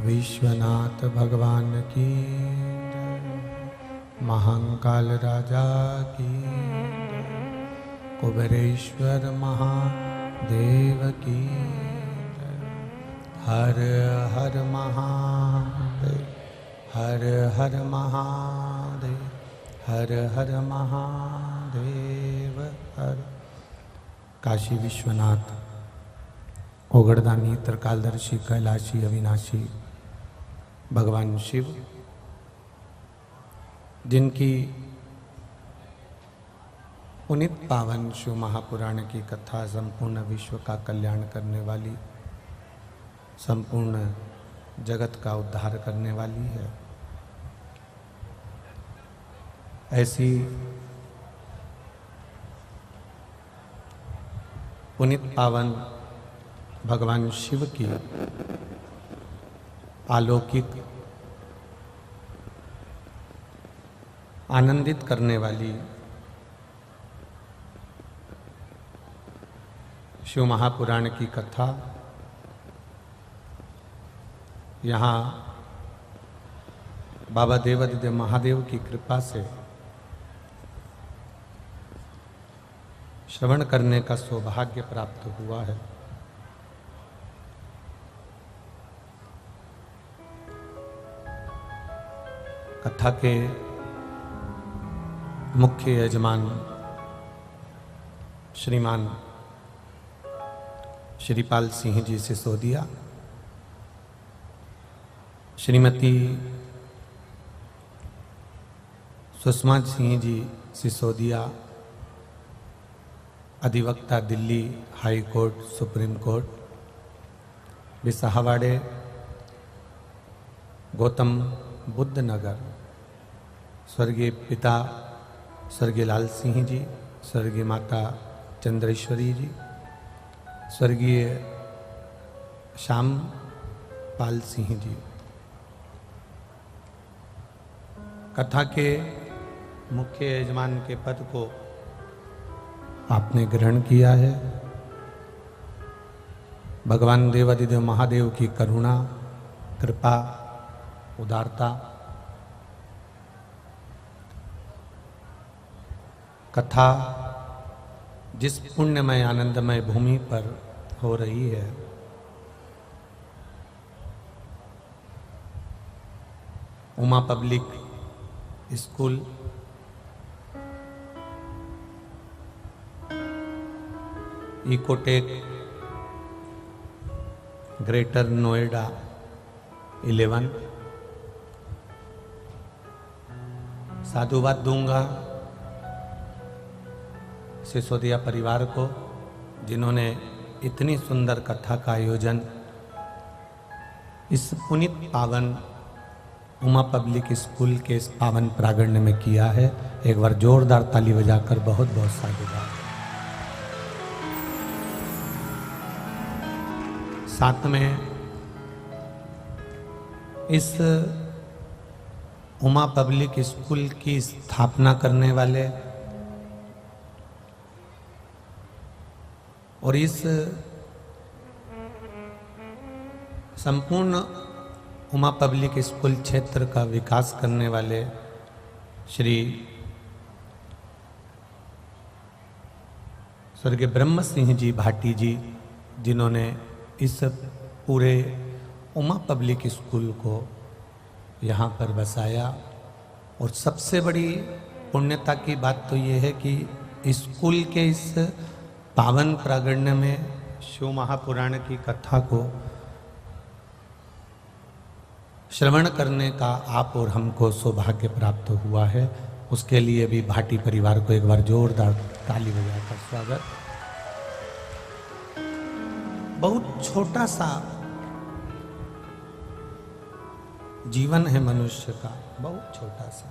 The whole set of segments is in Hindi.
विश्वनाथ भगवान की महाकाल राजा की कुबेरेश्वर महादेव की हर हर महादेव हर हर महादेव हर हर महादेव हर। काशी विश्वनाथ ओगड़दानी त्रिकालदर्शी कैलाशी अविनाशी भगवान शिव, जिनकी पुनित पावन शिव महापुराण की कथा संपूर्ण विश्व का कल्याण करने वाली, संपूर्ण जगत का उद्धार करने वाली है। ऐसी पुनित पावन भगवान शिव की अलौकिक आनंदित करने वाली शिव महापुराण की कथा यहाँ बाबा देवादिदेव महादेव की कृपा से श्रवण करने का सौभाग्य प्राप्त हुआ है। कथा के मुख्य यजमान श्रीमान श्रीपाल सिंह जी सिसोदिया, श्रीमती सुषमा सिंह जी सिसोदिया, अधिवक्ता Delhi high court supreme court, Bisahwade Gautam Buddh Nagar, स्वर्गीय पिता स्वर्गीय लाल सिंह जी, स्वर्गीय माता चंद्रेश्वरी जी, स्वर्गीय श्याम पाल सिंह जी। कथा के मुख्य यजमान के पद को आपने ग्रहण किया है। भगवान देवादिदेव महादेव की करुणा, कृपा, उदारता, कथा जिस पुण्यमय आनंदमय भूमि पर हो रही है, Uma public school Ecotech greater Noida 11, साधुवाद दूंगा सिसोदिया परिवार को, जिन्होंने इतनी सुंदर कथा का आयोजन इस पुनित पावन उमा पब्लिक स्कूल के इस पावन प्रांगण में किया है। एक बार जोरदार ताली बजाकर बहुत बहुत साधुवाद। साथ में इस उमा पब्लिक स्कूल की स्थापना करने वाले और इस संपूर्ण उमा पब्लिक स्कूल क्षेत्र का विकास करने वाले श्री स्वर्गीय ब्रह्म सिंह जी भाटी जी, जिन्होंने इस पूरे उमा पब्लिक स्कूल को यहाँ पर बसाया। और सबसे बड़ी पुण्यता की बात तो ये है कि स्कूल के इस पावन प्रागण्य में शिव महापुराण की कथा को श्रवण करने का आप और हमको सौभाग्य प्राप्त हुआ है। उसके लिए भी भाटी परिवार को एक बार जोरदार ताली बजाकर स्वागत। बहुत छोटा सा जीवन है मनुष्य का, बहुत छोटा सा,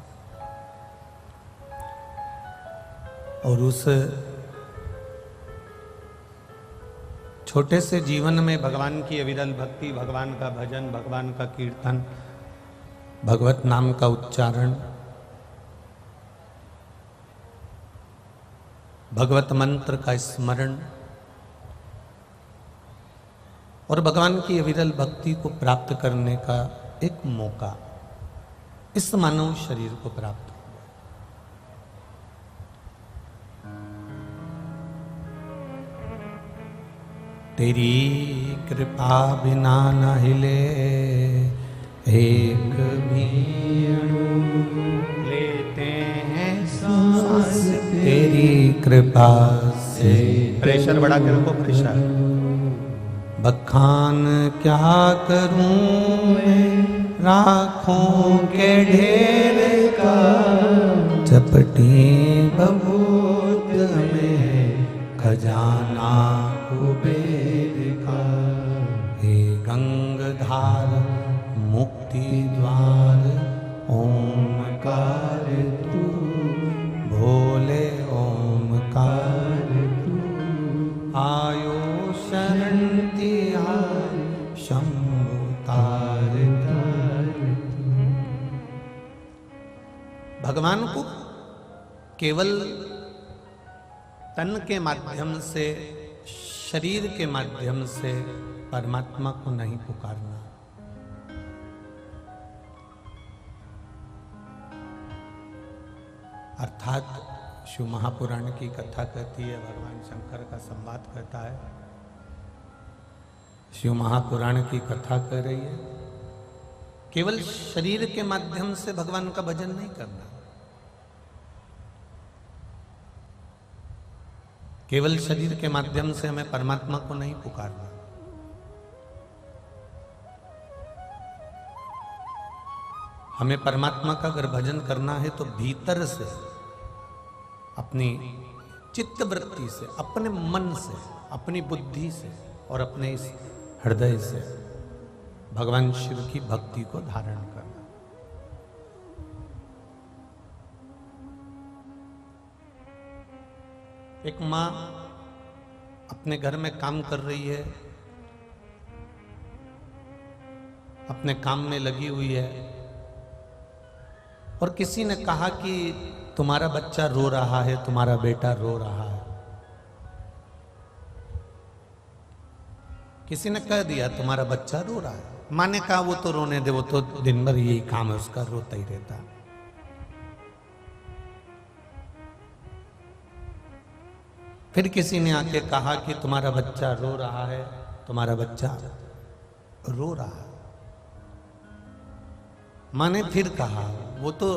और उस छोटे से जीवन में भगवान की अविरल भक्ति, भगवान का भजन, भगवान का कीर्तन, भगवत नाम का उच्चारण, भगवत मंत्र का स्मरण और भगवान की अविरल भक्ति को प्राप्त करने का एक मौका इस मानव शरीर को प्राप्त हुआ। तेरी कृपा बिना न हिले एक भी लेते हैं सांस तेरी कृपा से। प्रेशर बढ़ा के रखो, प्रेशर। बखान क्या करूं मैं राखों के ढेर का, चपटी बबूत में खजाना कुबेर का। हे गंगधार मुक्ति द्वार ओमकार तू, भोले ओमकार तू। आयो शरण तिहार शंभु तार तार। भगवान को केवल तन के माध्यम से, शरीर के माध्यम से परमात्मा को नहीं पुकारना। अर्थात शिव महापुराण की कथा कहती है, भगवान शंकर का संवाद कहता है, शिव महापुराण की कथा कह रही है, केवल शरीर के माध्यम से भगवान का भजन नहीं करना, केवल शरीर के माध्यम से हमें परमात्मा को नहीं पुकारना। हमें परमात्मा का अगर भजन करना है तो भीतर से, अपनी चित्त वृत्ति से, अपने मन से, अपनी बुद्धि से और अपने इस हृदय से भगवान शिव की भक्ति को धारण करना। एक माँ अपने घर में काम कर रही है, अपने काम में लगी हुई है, और किसी ने कहा कि तुम्हारा बच्चा रो रहा है, तुम्हारा बेटा रो रहा है। किसी ने कह दिया तुम्हारा बच्चा रो रहा है, माँ ने कहा वो तो रोने दे, वो तो दिन भर यही काम है उसका, रोता ही रहता। फिर किसी ने आके कहा कि तुम्हारा बच्चा रो रहा है, तुम्हारा बच्चा रो रहा है। माँ ने फिर कहा वो तो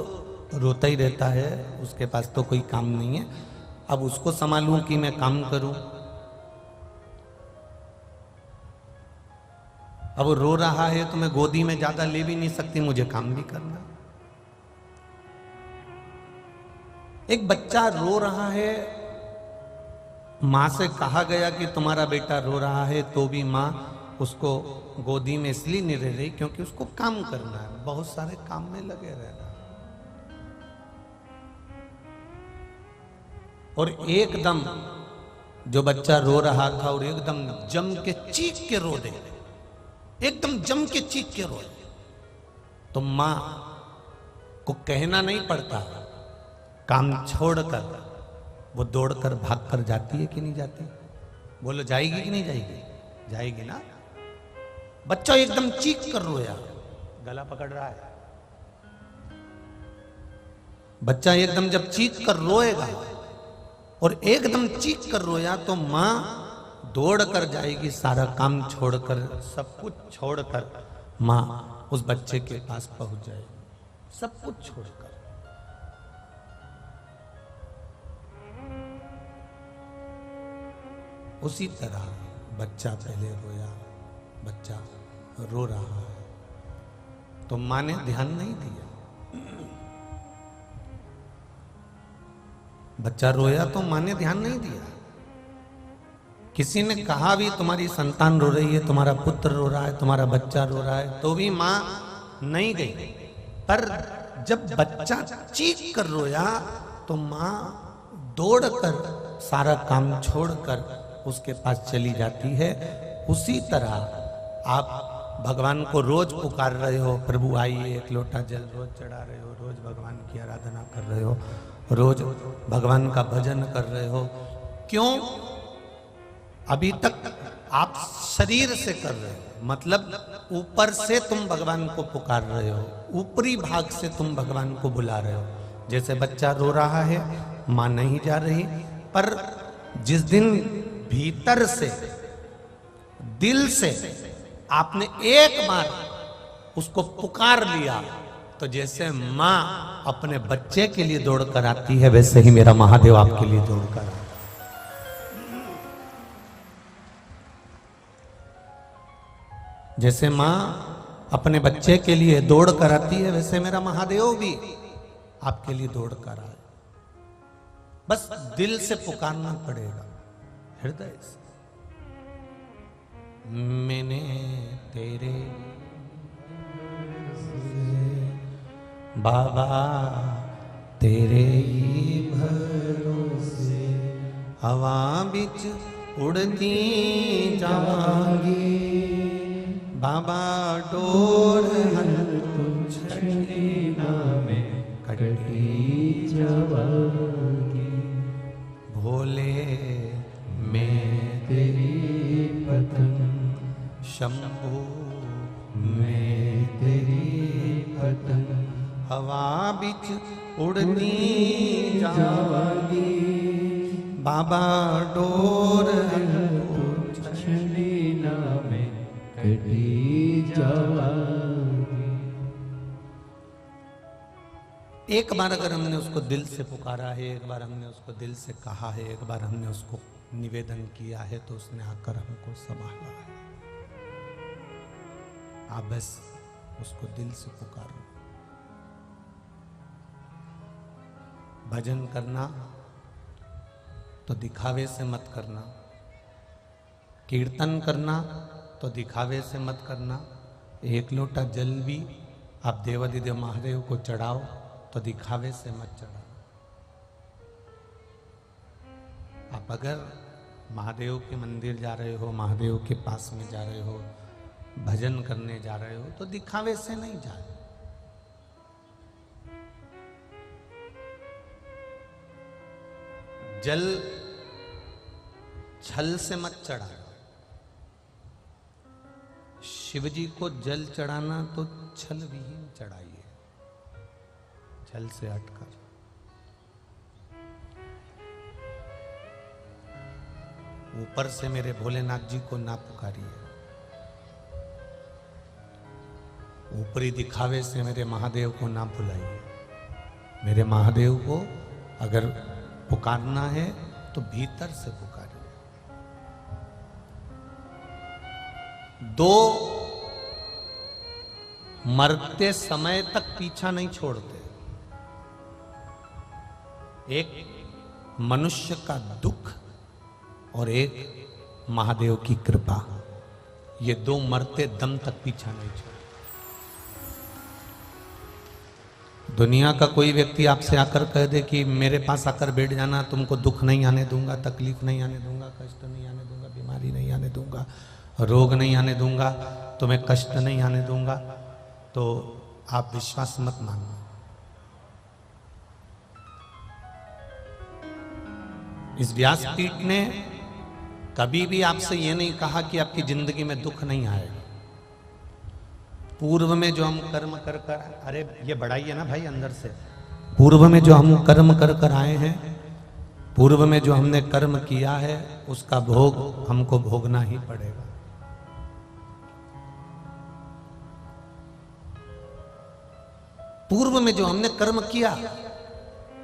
रोता ही रहता है, उसके पास तो कोई काम नहीं है, अब उसको संभालूं कि मैं काम करूं। अब वो रो रहा है तो मैं गोदी में ज्यादा ले भी नहीं सकती, मुझे काम भी करना। एक बच्चा रो रहा है, माँ से कहा गया कि तुम्हारा बेटा रो रहा है, तो भी माँ उसको गोदी में इसलिए नहीं रह रही क्योंकि उसको काम करना है, बहुत सारे काम में लगे रहना। और एकदम जो बच्चा रो रहा था और एकदम जम के चीख के रो दे, एकदम जम के चीख के रोए, तो मां को कहना नहीं पड़ता, काम छोड़कर वो दौड़कर भागकर जाती है कि नहीं जाती? बोलो जाएगी कि नहीं जाएगी? जाएगी ना। बच्चा एकदम चीख कर रोया, गला पकड़ रहा है। बच्चा एकदम जब चीख कर रोएगा और एकदम चीख कर रोया तो मां दौड़ कर जाएगी, सारा काम छोड़कर, सब कुछ छोड़कर मां उस बच्चे के पास पहुंच जाएगी, सब कुछ छोड़कर। उसी तरह बच्चा पहले रोया, बच्चा रो रहा है तो मां ने ध्यान नहीं दिया। बच्चा रोया तो मां ने ध्यान नहीं दिया। किसी ने कहा भी तुम्हारी संतान रो रही है, तुम्हारा पुत्र रो रहा है, तुम्हारा बच्चा रो रहा है, तो भी मां नहीं गई। पर जब बच्चा चीख कर रोया तो मां दौड़कर सारा काम छोड़कर उसके पास चली जाती है। उसी तरह आप भगवान को रोज पुकार रहे हो, प्रभु आइए, एक लोटा जल रोज चढ़ा रहे हो, रोज भगवान की आराधना कर रहे हो, रोज भगवान का भजन कर रहे हो। क्यों? अभी तक आप शरीर से कर रहे हो, मतलब ऊपर से तुम भगवान को पुकार रहे हो, ऊपरी भाग से तुम भगवान को बुला रहे हो। जैसे बच्चा रो रहा है, मां नहीं जा रही, पर जिस दिन भीतर से, दिल से आपने एक बार उसको पुकार लिया, तो जैसे मां अपने बच्चे के लिए दौड़ कर आती है, वैसे ही मेरा महादेव आपके लिए दौड़ कर आता है। जैसे मां अपने बच्चे के लिए दौड़ कर आती है, वैसे मेरा महादेव भी आपके लिए दौड़ कर आए। बस दिल से पुकारना पड़ेगा, हृदय से। मैंने तेरे बाबा तेरे ही भरोसे हवा बिच उड़ती जावांगी, बाबा डोर छड़ीना में कटी जावांगी, भोले मैं तेरी पतंग, शंभू मैं तेरी पतंग, हवा बिच उड़ती जावांगी, बाबा डोर छड़ीना में कटी जावांगी। एक बार अगर हमने उसको दिल से पुकारा है, एक बार हमने उसको दिल से कहा है, एक बार हमने उसको निवेदन किया है, तो उसने आकर हमको संभाला है। आप बस उसको दिल से पुकारो। भजन करना तो दिखावे से मत करना, कीर्तन करना तो दिखावे से मत करना। एक लोटा जल भी आप देवाधिदेव महादेव को चढ़ाओ तो दिखावे से मत चढ़ाओ। आप अगर महादेव के मंदिर जा रहे हो, महादेव के पास में जा रहे हो, भजन करने जा रहे हो, तो दिखावे से नहीं जाए। जल छल से मत चढ़ाओ। शिव जी को जल चढ़ाना तो छल विहीन चढ़ाइए, छल से हटकर। ऊपर से मेरे भोलेनाथ जी को ना पुकारिए, ऊपरी दिखावे से मेरे महादेव को ना बुलाइए। मेरे महादेव को अगर पुकारना है तो भीतर से पुकारिए। दो मरते समय तक पीछा नहीं छोड़ते। एक मनुष्य का दुख और एक महादेव की कृपा, ये दो मरते दम तक पीछा नहीं छोड़ते। दुनिया का कोई व्यक्ति आपसे आकर कह दे कि मेरे पास आकर बैठ जाना, तुमको दुख नहीं आने दूंगा, तकलीफ नहीं आने दूंगा, कष्ट नहीं आने दूंगा, बीमारी नहीं आने दूंगा, रोग नहीं आने दूंगा, तुम्हें कष्ट नहीं आने दूंगा, तो आप विश्वास मत मानना। इस व्यासपीठ ने कभी भी आपसे यह नहीं कहा कि आपकी जिंदगी में दुख नहीं आएगा। पूर्व में जो हम कर्म कर कर, अरे ये बढ़ाइए ना भाई अंदर से, पूर्व में जो हम कर्म कर कर आए हैं, पूर्व में जो हमने कर्म किया है, उसका भोग हमको भोगना ही पड़ेगा। पूर्व में जो हमने कर्म किया,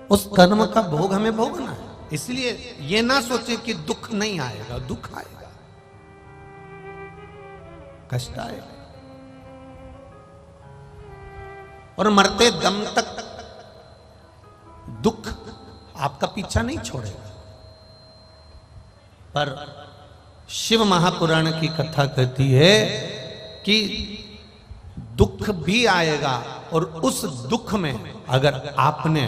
उस कर्म का भोग हमें भोगना है। इसलिए ये ना सोचे कि दुख नहीं आएगा, दुख आएगा, कष्ट आएगा, और मरते दम तक दुख आपका पीछा नहीं छोड़ेगा। पर शिव महापुराण की कथा कहती है कि दुख भी आएगा, और उस दुख में अगर आपने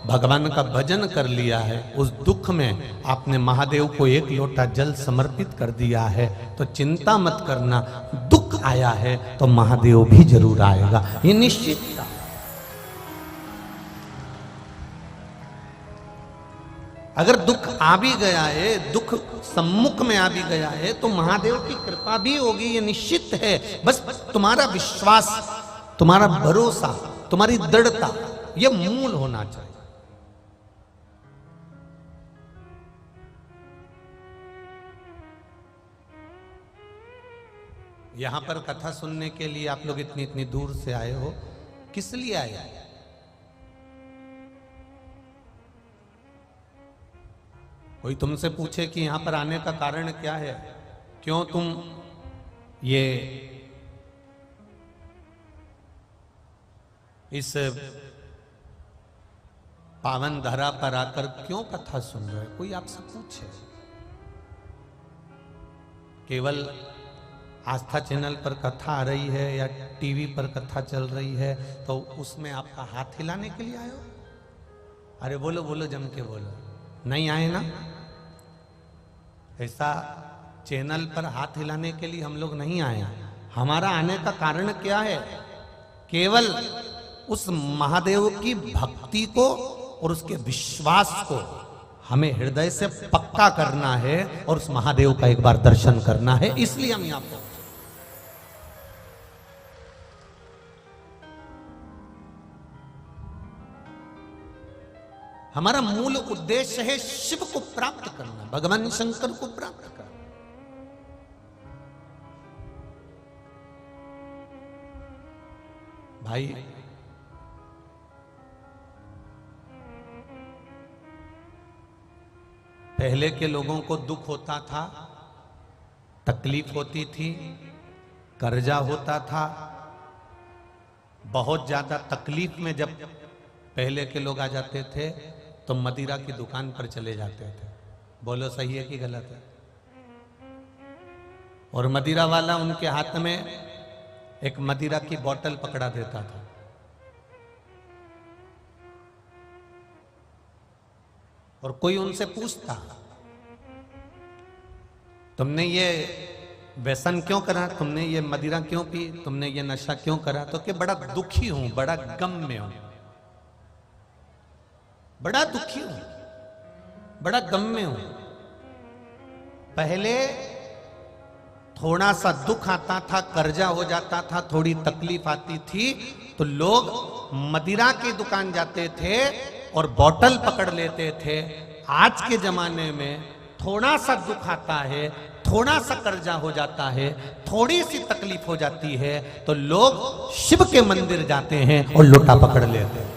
भगवान का भजन कर लिया है, उस दुख में आपने महादेव को एक लोटा जल समर्पित कर दिया है, तो चिंता मत करना, दुख आया है तो महादेव भी जरूर आएगा, ये निश्चित था। अगर दुख आ भी गया है, दुख सम्मुख में आ भी गया है, तो महादेव की कृपा भी होगी, ये निश्चित है। बस तुम्हारा विश्वास, तुम्हारा भरोसा, तुम्हारी दृढ़ता, ये मूल होना चाहिए। यहां पर कथा सुनने के लिए आप लोग इतनी इतनी दूर से आए हो, किस लिए आए? कोई तुमसे पूछे कि यहां पर आने का कारण क्या है, क्यों तुम ये इस पावन धरा पर आकर क्यों कथा सुन रहे हो, कोई आपसे पूछे, केवल आस्था चैनल पर कथा आ रही है या टीवी पर कथा चल रही है तो उसमें आपका हाथ हिलाने के लिए आए हो? अरे बोलो बोलो, जम के बोलो, नहीं आए ना? ऐसा चैनल पर हाथ हिलाने के लिए हम लोग नहीं आए। हमारा आने का कारण क्या है? केवल उस महादेव की भक्ति को और उसके विश्वास को हमें हृदय से पक्का करना है, और उस महादेव का एक बार दर्शन करना है, इसलिए हम यहां पर। हमारा मूल उद्देश्य है शिव को प्राप्त करना, भगवान शंकर को प्राप्त करना। भाई पहले के लोगों को दुख होता था, तकलीफ होती थी, कर्जा होता था, बहुत ज्यादा तकलीफ में जब पहले के लोग आ जाते थे तो मदिरा की दुकान पर चले जाते थे। बोलो सही है कि गलत है? और मदिरा वाला उनके हाथ में एक मदिरा की बोतल पकड़ा देता था, और कोई उनसे पूछता, तुमने ये व्यसन क्यों करा, तुमने ये मदिरा क्यों पी, तुमने ये नशा क्यों करा? तो कि बड़ा दुखी हूं, बड़ा गम में हूं, बड़ा दुखी हूं, बड़ा गम में हूं। पहले थोड़ा सा दुख आता था, कर्जा हो जाता था, थोड़ी तकलीफ आती थी, तो लोग मदिरा की दुकान जाते थे और बोतल पकड़ लेते थे। आज के जमाने में थोड़ा सा दुख आता है, थोड़ा सा कर्जा हो जाता है, थोड़ी सी तकलीफ हो जाती है, तो लोग शिव के मंदिर जाते हैं और लोटा पकड़ लेते हैं।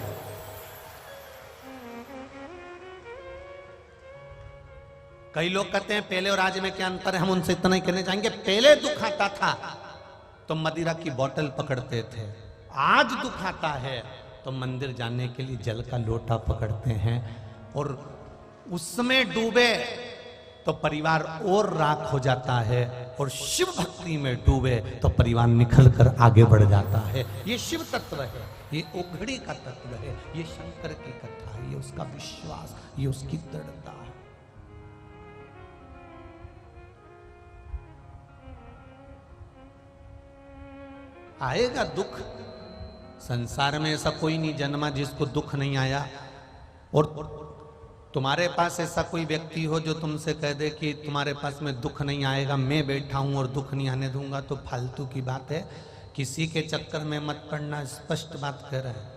कई लोग कहते हैं पहले और आज में क्या अंतर है, हम उनसे इतना ही कहना चाहेंगे, पहले दुख आता था तो मदिरा की बोतल पकड़ते थे, आज दुख आता है तो मंदिर जाने के लिए जल का लोटा पकड़ते हैं, और उसमें डूबे तो परिवार और राख हो जाता है, और शिव भक्ति में डूबे तो परिवार निखल कर आगे बढ़ जाता है। ये शिव तत्व है, ये ओघड़ी का तत्व है, ये शंकर की कथा है, ये उसका विश्वास, ये उसकी दृढ़ता है। आएगा दुख। संसार में ऐसा कोई नहीं जन्मा जिसको दुख नहीं आया। और तुम्हारे पास ऐसा कोई व्यक्ति हो जो तुमसे कह दे कि तुम्हारे पास में दुख नहीं आएगा, मैं बैठा हूं और दुख नहीं आने दूंगा, तो फालतू की बात है। किसी के चक्कर में मत पड़ना, स्पष्ट बात कह रहे हैं।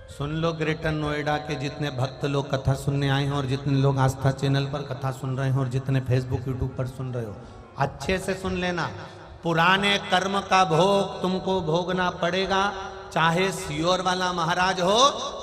सुन लो, ग्रेटर नोएडा के जितने भक्त लोग कथा सुनने आए हैं और जितने लोग आस्था चैनल पर कथा सुन रहे हैं और जितने फेसबुक यूट्यूब पर सुन रहे हो, अच्छे से सुन लेना। पुराने कर्म का भोग तुमको भोगना पड़ेगा, चाहे सियोर वाला महाराज हो,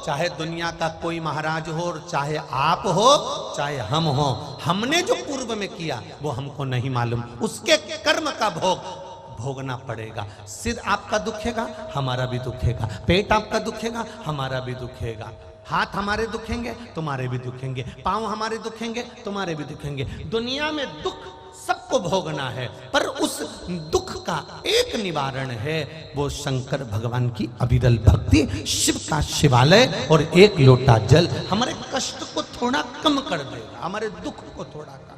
चाहे दुनिया का कोई महाराज हो, और चाहे आप हो, चाहे हम हो। हमने जो पूर्व में किया वो हमको नहीं मालूम, उसके कर्म का भोग भोगना पड़ेगा। सिर आपका दुखेगा, हमारा भी दुखेगा। पेट आपका दुखेगा, हमारा भी दुखेगा। हाथ हमारे दुखेंगे, तुम्हारे भी दुखेंगे। पांव हमारे दुखेंगे, तुम्हारे भी दुखेंगे। दुनिया में दुख सबको भोगना है, पर उस दुख का एक निवारण है, वो शंकर भगवान की अविरल भक्ति, शिव का शिवालय और एक लोटा जल हमारे कष्ट को थोड़ा कम कर देगा, हमारे दुख को थोड़ा कम।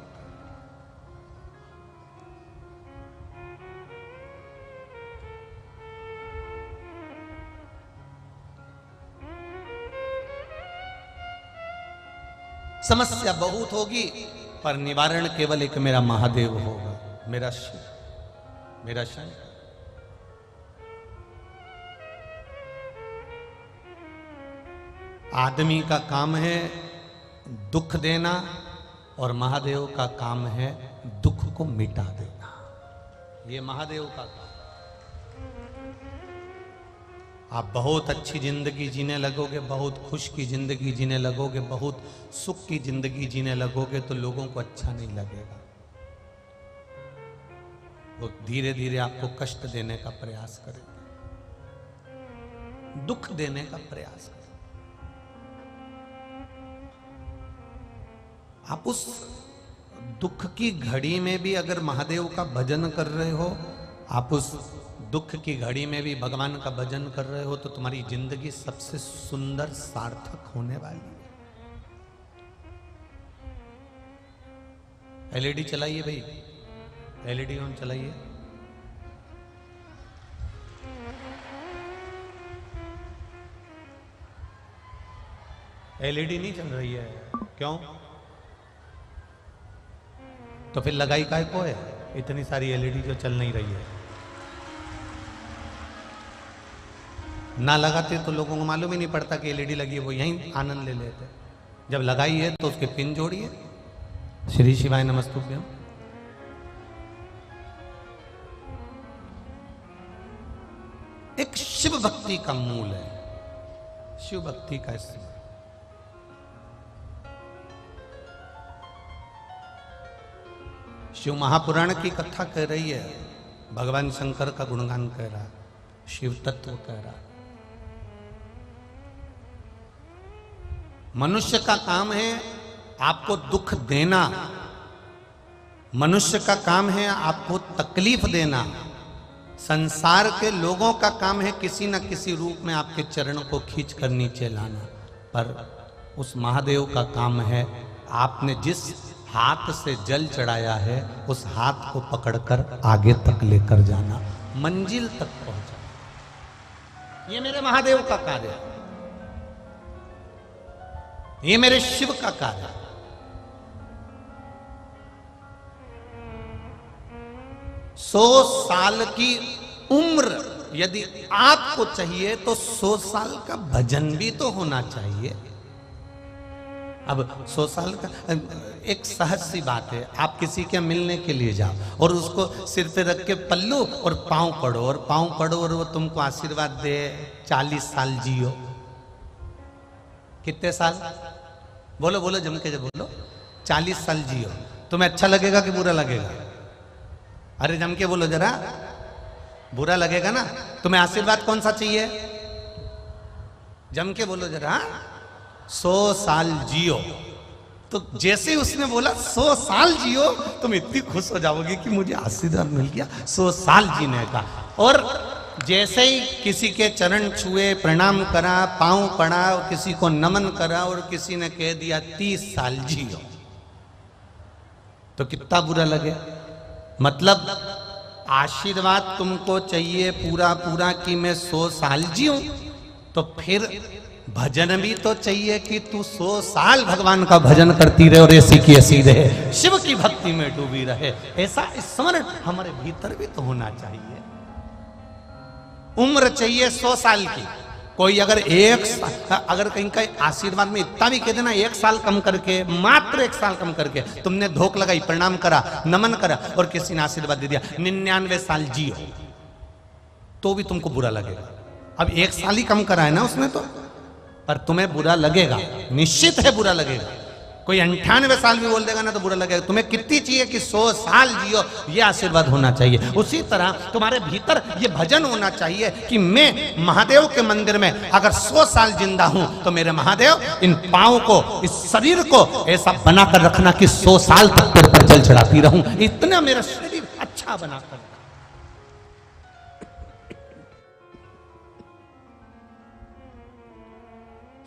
समस्या बहुत होगी, पर निवारण केवल एक मेरा महादेव होगा, मेरा शिव, मेरा शंकर। आदमी का काम है दुख देना और महादेव का काम है दुख को मिटा देना। ये महादेव का काम। आप बहुत अच्छी जिंदगी जीने लगोगे, बहुत खुश की जिंदगी जीने लगोगे, बहुत सुख की जिंदगी जीने लगोगे, तो लोगों को अच्छा नहीं लगेगा। वो धीरे धीरे आपको कष्ट देने का प्रयास करेंगे, दुख देने का प्रयास करेंगे। आप उस दुख की घड़ी में भी अगर महादेव का भजन कर रहे हो, आप उस दुख की घड़ी में भी भगवान का भजन कर रहे हो, तो तुम्हारी जिंदगी सबसे सुंदर सार्थक होने वाली है। एलईडी चलाइए भाई, एलईडी ऑन चलाइए। एलईडी नहीं चल रही है, क्यों? तो फिर लगाई काय को है इतनी सारी एलईडी जो चल नहीं रही है? ना लगाते तो लोगों को मालूम ही नहीं पड़ता कि एलईडी लगी है, वो यहीं आनंद ले लेते। जब लगाई है तो उसके पिन जोड़िए। श्री शिवाय नमस्तुभ्यम। एक शिव भक्ति का मूल है, शिव भक्ति का स्मरण। शिव महापुराण की कथा कह रही है, भगवान शंकर का गुणगान कह रहा, शिव तत्व कह रहा। मनुष्य का काम है आपको दुख देना, मनुष्य का काम है आपको तकलीफ देना, संसार के लोगों का काम है किसी न किसी रूप में आपके चरण को खींच कर नीचे लाना। पर उस महादेव का काम है आपने जिस हाथ से जल चढ़ाया है उस हाथ को पकड़कर आगे तक लेकर जाना, मंजिल तक पहुंचाना। ये मेरे महादेव का कार्य है, ये मेरे शिव का कार्य है। 100 साल की उम्र यदि आपको चाहिए तो 100 साल का भजन भी तो होना चाहिए। अब 100 साल का एक सहज सी बात है, आप किसी के मिलने के लिए जाओ और उसको सिर पे रख के पल्लू और पांव पड़ो और पांव पड़ो और वो तुमको आशीर्वाद दे 40 साल जियो। कितने साल? बोलो बोलो जम के, जब बोलो 40 साल जियो। तुम्हें अच्छा लगेगा कि बुरा लगेगा? अरे जम के बोलो जरा, बुरा लगेगा ना। तुम्हें आशीर्वाद कौन सा चाहिए? जम के बोलो जरा, 100 साल जियो। तो जैसे ही उसने बोला 100 साल जियो, तुम इतनी खुश हो जाओगे कि मुझे आशीर्वाद मिल गया 100 साल जीने का। और जैसे ही किसी के चरण छुए, प्रणाम करा, पांव पड़ा, किसी को नमन करा और किसी ने कह दिया 30 साल जियो, तो कितना बुरा लगे। मतलब आशीर्वाद तुमको चाहिए पूरा पूरा कि मैं 100 साल जीऊं, तो फिर भजन भी तो चाहिए कि तू 100 साल भगवान का भजन करती रहे और ऐसी की ऐसी रहे, शिव की भक्ति में डूबी रहे। ऐसा स्मरण हमारे भीतर भी तो होना चाहिए। उम्र चाहिए 100 साल की। कोई अगर अगर कहीं का आशीर्वाद में इतना भी कह देना 1 साल कम करके, मात्र 1 साल कम करके तुमने धोख लगाई, प्रणाम करा, नमन करा और किसी ने आशीर्वाद दे दिया 99 साल जियो, तो भी तुमको बुरा लगेगा। अब 1 साल ही कम करा है ना उसने, तो पर तुम्हें बुरा लगेगा, निश्चित है बुरा लगेगा। कोई 98 साल भी बोल देगा ना तो बुरा लगेगा। तुम्हें कितनी चाहिए कि 100 साल जियो, ये आशीर्वाद होना चाहिए। उसी तरह तुम्हारे भीतर ये भजन होना चाहिए कि मैं महादेव के मंदिर में अगर 100 साल जिंदा हूं तो मेरे महादेव इन पांव को, इस शरीर को ऐसा बनाकर रखना कि 100 साल तक तेरे पर जल चढ़ाती रहूं, इतना मेरा शरीर अच्छा बनाकर।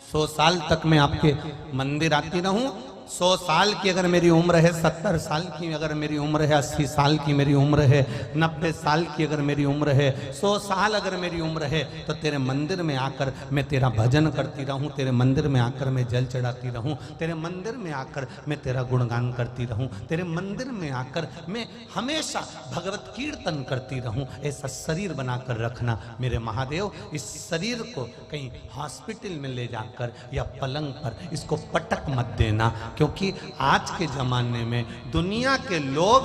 सौ साल तक मैं आपके मंदिर आती रहूं। 100 साल की अगर मेरी उम्र है, 70 साल की अगर मेरी उम्र है, 80 साल की मेरी उम्र है, 90 साल की अगर मेरी उम्र है, 100 साल अगर मेरी उम्र है, तो तेरे मंदिर में आकर मैं तेरा भजन करती रहूं, तेरे मंदिर में आकर मैं जल चढ़ाती रहूं, तेरे मंदिर में आकर मैं तेरा गुणगान करती रहूं, तेरे मंदिर में आकर मैं हमेशा भगवत कीर्तन करती रहूं। ऐसा शरीर बनाकर रखना मेरे महादेव। इस शरीर को कहीं हॉस्पिटल में ले जाकर या पलंग पर इसको पटक मत देना, क्योंकि आज के जमाने में दुनिया के लोग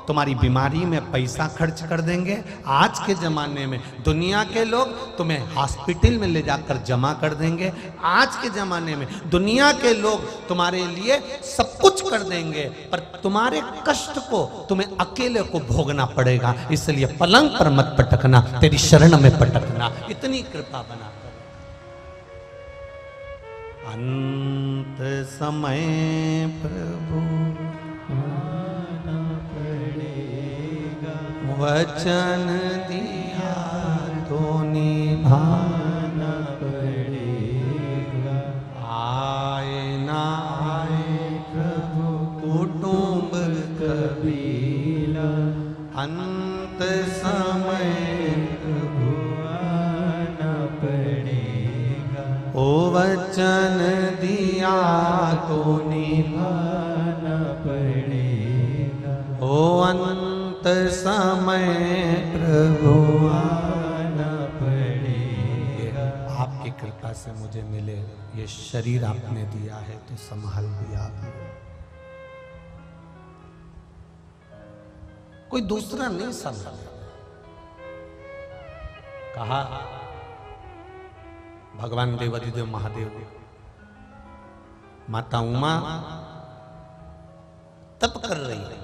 तुम्हारी बीमारी में पैसा खर्च कर देंगे। आज के जमाने में दुनिया के लोग तुम्हें हॉस्पिटल में ले जाकर जमा कर देंगे। आज के जमाने में दुनिया के लोग तुम्हारे लिए सब कुछ कर देंगे, पर तुम्हारे कष्ट को तुम्हें अकेले को भोगना पड़ेगा। इसलिए पलंग पर मत पटकना, तेरी शरण में पटकना। इतनी कृपा बना। अंत समय प्रभु आना पड़ेगा, वचन दिया तो निभाना पड़ेगा। आए ना आए प्रभु कुटुंब कबीला, अंत समय प्रभु आना पड़ेगा। ओ वचन दिया तो निभाना पड़ेगा, ओ अंत समय प्रभु आना पड़ेगा। आपकी कृपा से मुझे मिले ये शरीर आपने दिया है तो संभाल भी आपने, कोई दूसरा नहीं संभाल। कहा भगवान देवादिदेव महादेव, माता उमा तप कर रही है,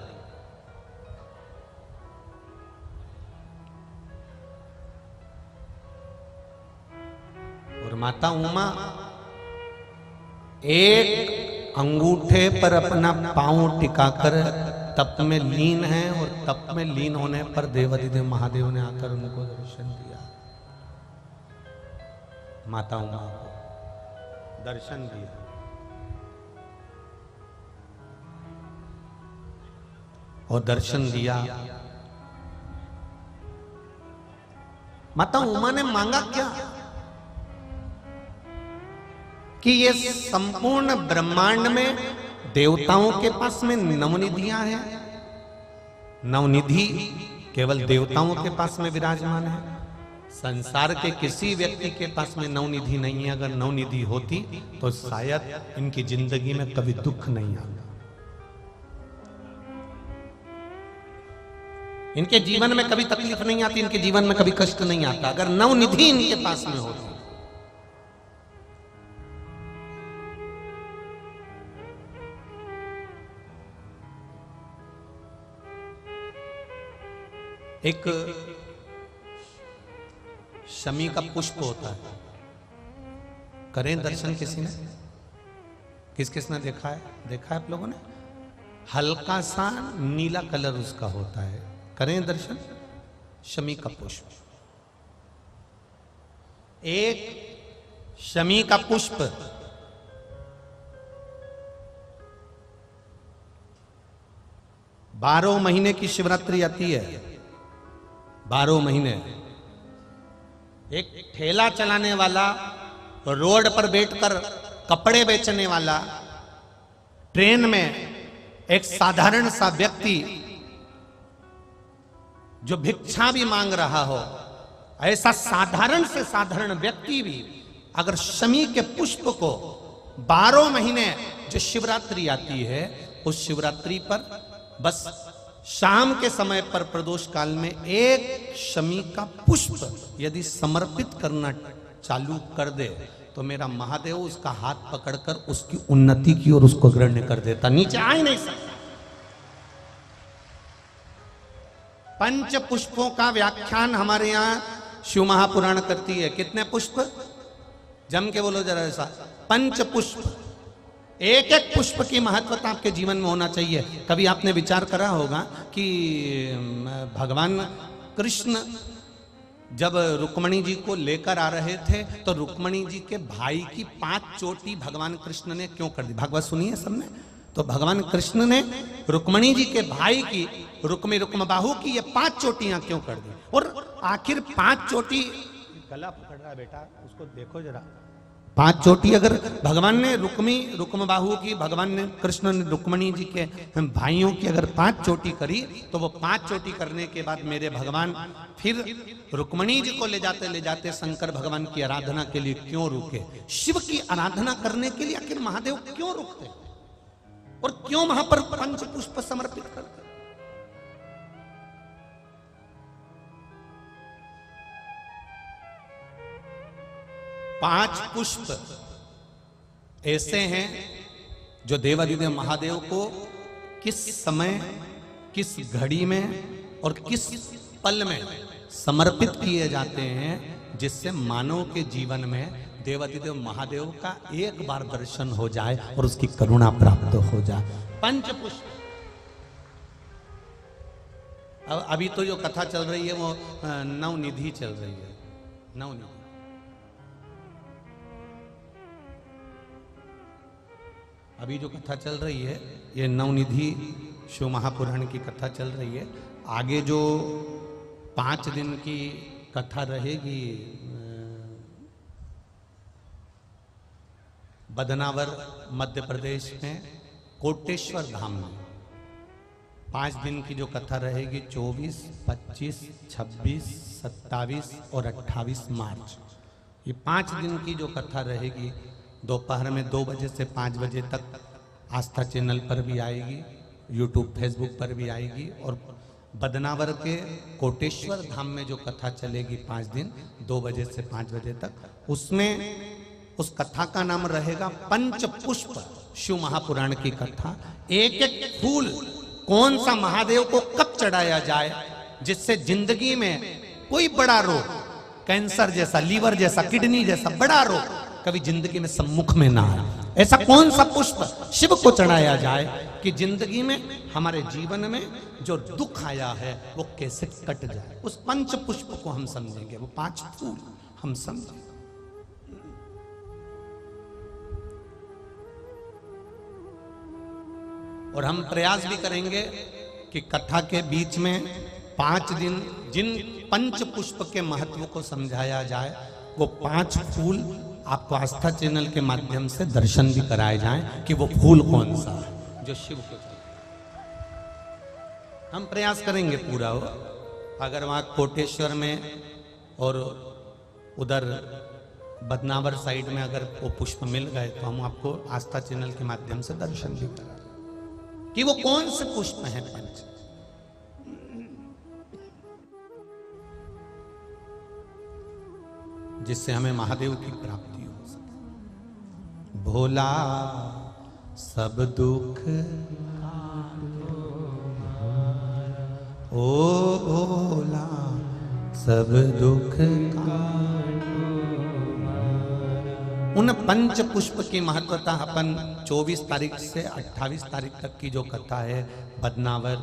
और माता उमा एक अंगूठे पर अपना पांव टिकाकर तप में लीन है, और तप में लीन होने पर देवादिदेव महादेव ने आकर उनको दर्शन दिया। माता उमा को दर्शन दिया। और दर्शन दिया, माता उमा ने मांगा क्या कि ये संपूर्ण ब्रह्मांड में देवताओं के पास में नवनिधियां हैं, नवनिधि केवल देवताओं के पास में विराजमान है। संसार के किसी व्यक्ति के पास में नवनिधि नहीं है। अगर नवनिधि होती तो शायद इनकी जिंदगी में कभी दुख नहीं आता, इनके जीवन में कभी तकलीफ नहीं आती, इनके जीवन में कभी कष्ट नहीं आता अगर नवनिधि इनके पास में होती। एक शमी का पुष्प होता है, करें दर्शन किसी ने? किस किस ने देखा है? देखा है आप लोगों ने? हल्का सा नीला कलर उसका होता है, करें दर्शन। शमी का पुष्प, एक शमी का पुष्प 12 महीने की शिवरात्रि आती है, 12 महीने। एक ठेला चलाने वाला, रोड पर बैठकर कपड़े बेचने वाला, ट्रेन में एक साधारण सा व्यक्ति जो भिक्षा भी मांग रहा हो, ऐसा साधारण से साधारण व्यक्ति भी अगर शमी के पुष्प को 12 महीने जो शिवरात्रि आती है, उस शिवरात्रि पर बस शाम के समय पर प्रदोष काल में एक शमी का पुष्प यदि समर्पित करना चालू कर दे तो मेरा महादेव उसका हाथ पकड़कर उसकी उन्नति की ओर उसको अग्रण्य कर देता, नीचे आ ही नहीं सकता। पंच पुष्पों का व्याख्यान हमारे यहाँ शिव महापुराण करती है। कितने पुष्प? जम के बोलो जरा ऐसा, पंच पुष्प। एक एक पुष्प की महत्वता आपके जीवन में होना चाहिए। कभी आपने विचार करा होगा कि भगवान कृष्ण जब रुक्मणी जी को लेकर आ रहे थे तो रुक्मणी जी के भाई की 5 चोटी भगवान कृष्ण ने क्यों कर दी? भागवत सुनी है सबने? तो भगवान कृष्ण ने रुक्मणी जी के भाई की, रुक्म बाहु की ये 5 चोटियां क्यों कर दी? और आखिर 5 चोटी, गला पकड़ रहा है बेटा, उसको देखो जरा। 5 चोटी अगर भगवान ने रुक्म बाहु की, भगवान ने कृष्ण ने रुक्मणी जी के भाइयों की अगर 5 चोटी करी, तो वो 5 चोटी करने के बाद मेरे भगवान फिर रुक्मणी जी को ले जाते शंकर भगवान की आराधना के लिए क्यों रुके? शिव की आराधना करने के लिए आखिर महादेव क्यों रुकते और क्यों वहां पर पंच पुष्प समर्पित करते? पांच पुष्प ऐसे हैं जो देवाधिदेव महादेव को किस समय, किस घड़ी में और किस पल में समर्पित किए जाते हैं, जिससे मानव के जीवन में देवाधिदेव महादेव का एक बार दर्शन हो जाए और उसकी करुणा प्राप्त हो जाए। पंच पुष्प। अभी तो जो कथा चल रही है वो नवनिधि चल रही है। नवनिधि अभी जो कथा चल रही है ये नवनिधि शिव महापुराण की कथा चल रही है। आगे जो 5 दिन की कथा रहेगी बदनावर मध्य प्रदेश में कोटेश्वर धाम में, 5 दिन की जो कथा रहेगी 24, 25, 26, 27 और 28 मार्च, ये 5 दिन की जो कथा रहेगी दोपहर में 2 बजे से 5 बजे तक आस्था चैनल पर भी आएगी, यूट्यूब फेसबुक पर भी आएगी। और बदनावर के कोटेश्वर धाम में जो कथा चलेगी 5 दिन 2 बजे से 5 बजे तक, उसमें उस कथा का नाम रहेगा पंच पुष्प शिव महापुराण की कथा। एक एक फूल कौन सा महादेव को कब चढ़ाया जाए जिससे जिंदगी में कोई बड़ा रोग, कैंसर जैसा, लीवर जैसा, किडनी जैसा बड़ा रोग कभी जिंदगी में सम्मुख में ना आए, ऐसा कौन सा पुष्प शिव को चढ़ाया जाए कि जिंदगी में, हमारे जीवन में जो दुख आया है वो कैसे कट जाए। उस पंच पुष्प को हम समझेंगे, वो 5 फूल हम समझेंगे। और हम प्रयास भी करेंगे कि कथा के बीच में 5 दिन जिन पंच पुष्प के महत्व को समझाया जाए, वो 5 फूल आपको आस्था चैनल के माध्यम से दर्शन भी कराए जाएं कि वो फूल कौन सा है जो शिव को चाहिए। हम प्रयास करेंगे पूरा हो। अगर वहाँ कोटेश्वर में और उधर बदनावर साइड में अगर वो पुष्प मिल गए तो हम आपको आस्था चैनल के माध्यम से दर्शन भी करा कि वो कौन से पुष्प हैं पंच, जिससे हमें महादेव की प्राप्ति हो सके। भोला सब दुख ओ भोला सब दुख उन पंच पुष्प की महत्वता अपन 24 तारीख से 28 तारीख तक की जो कथा है बदनावर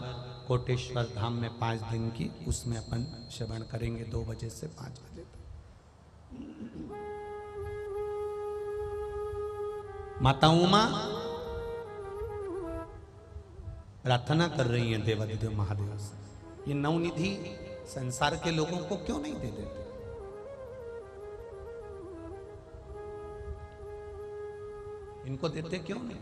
कोटेश्वर धाम में 5 दिन की, उसमें अपन श्रवण करेंगे 2 बजे से 5 बजे तक। माता उमा प्रार्थना कर रही हैं देवाधिदेव महादेव से। ये नवनिधि संसार के लोगों को क्यों नहीं दे देते? इनको देते क्यों नहीं?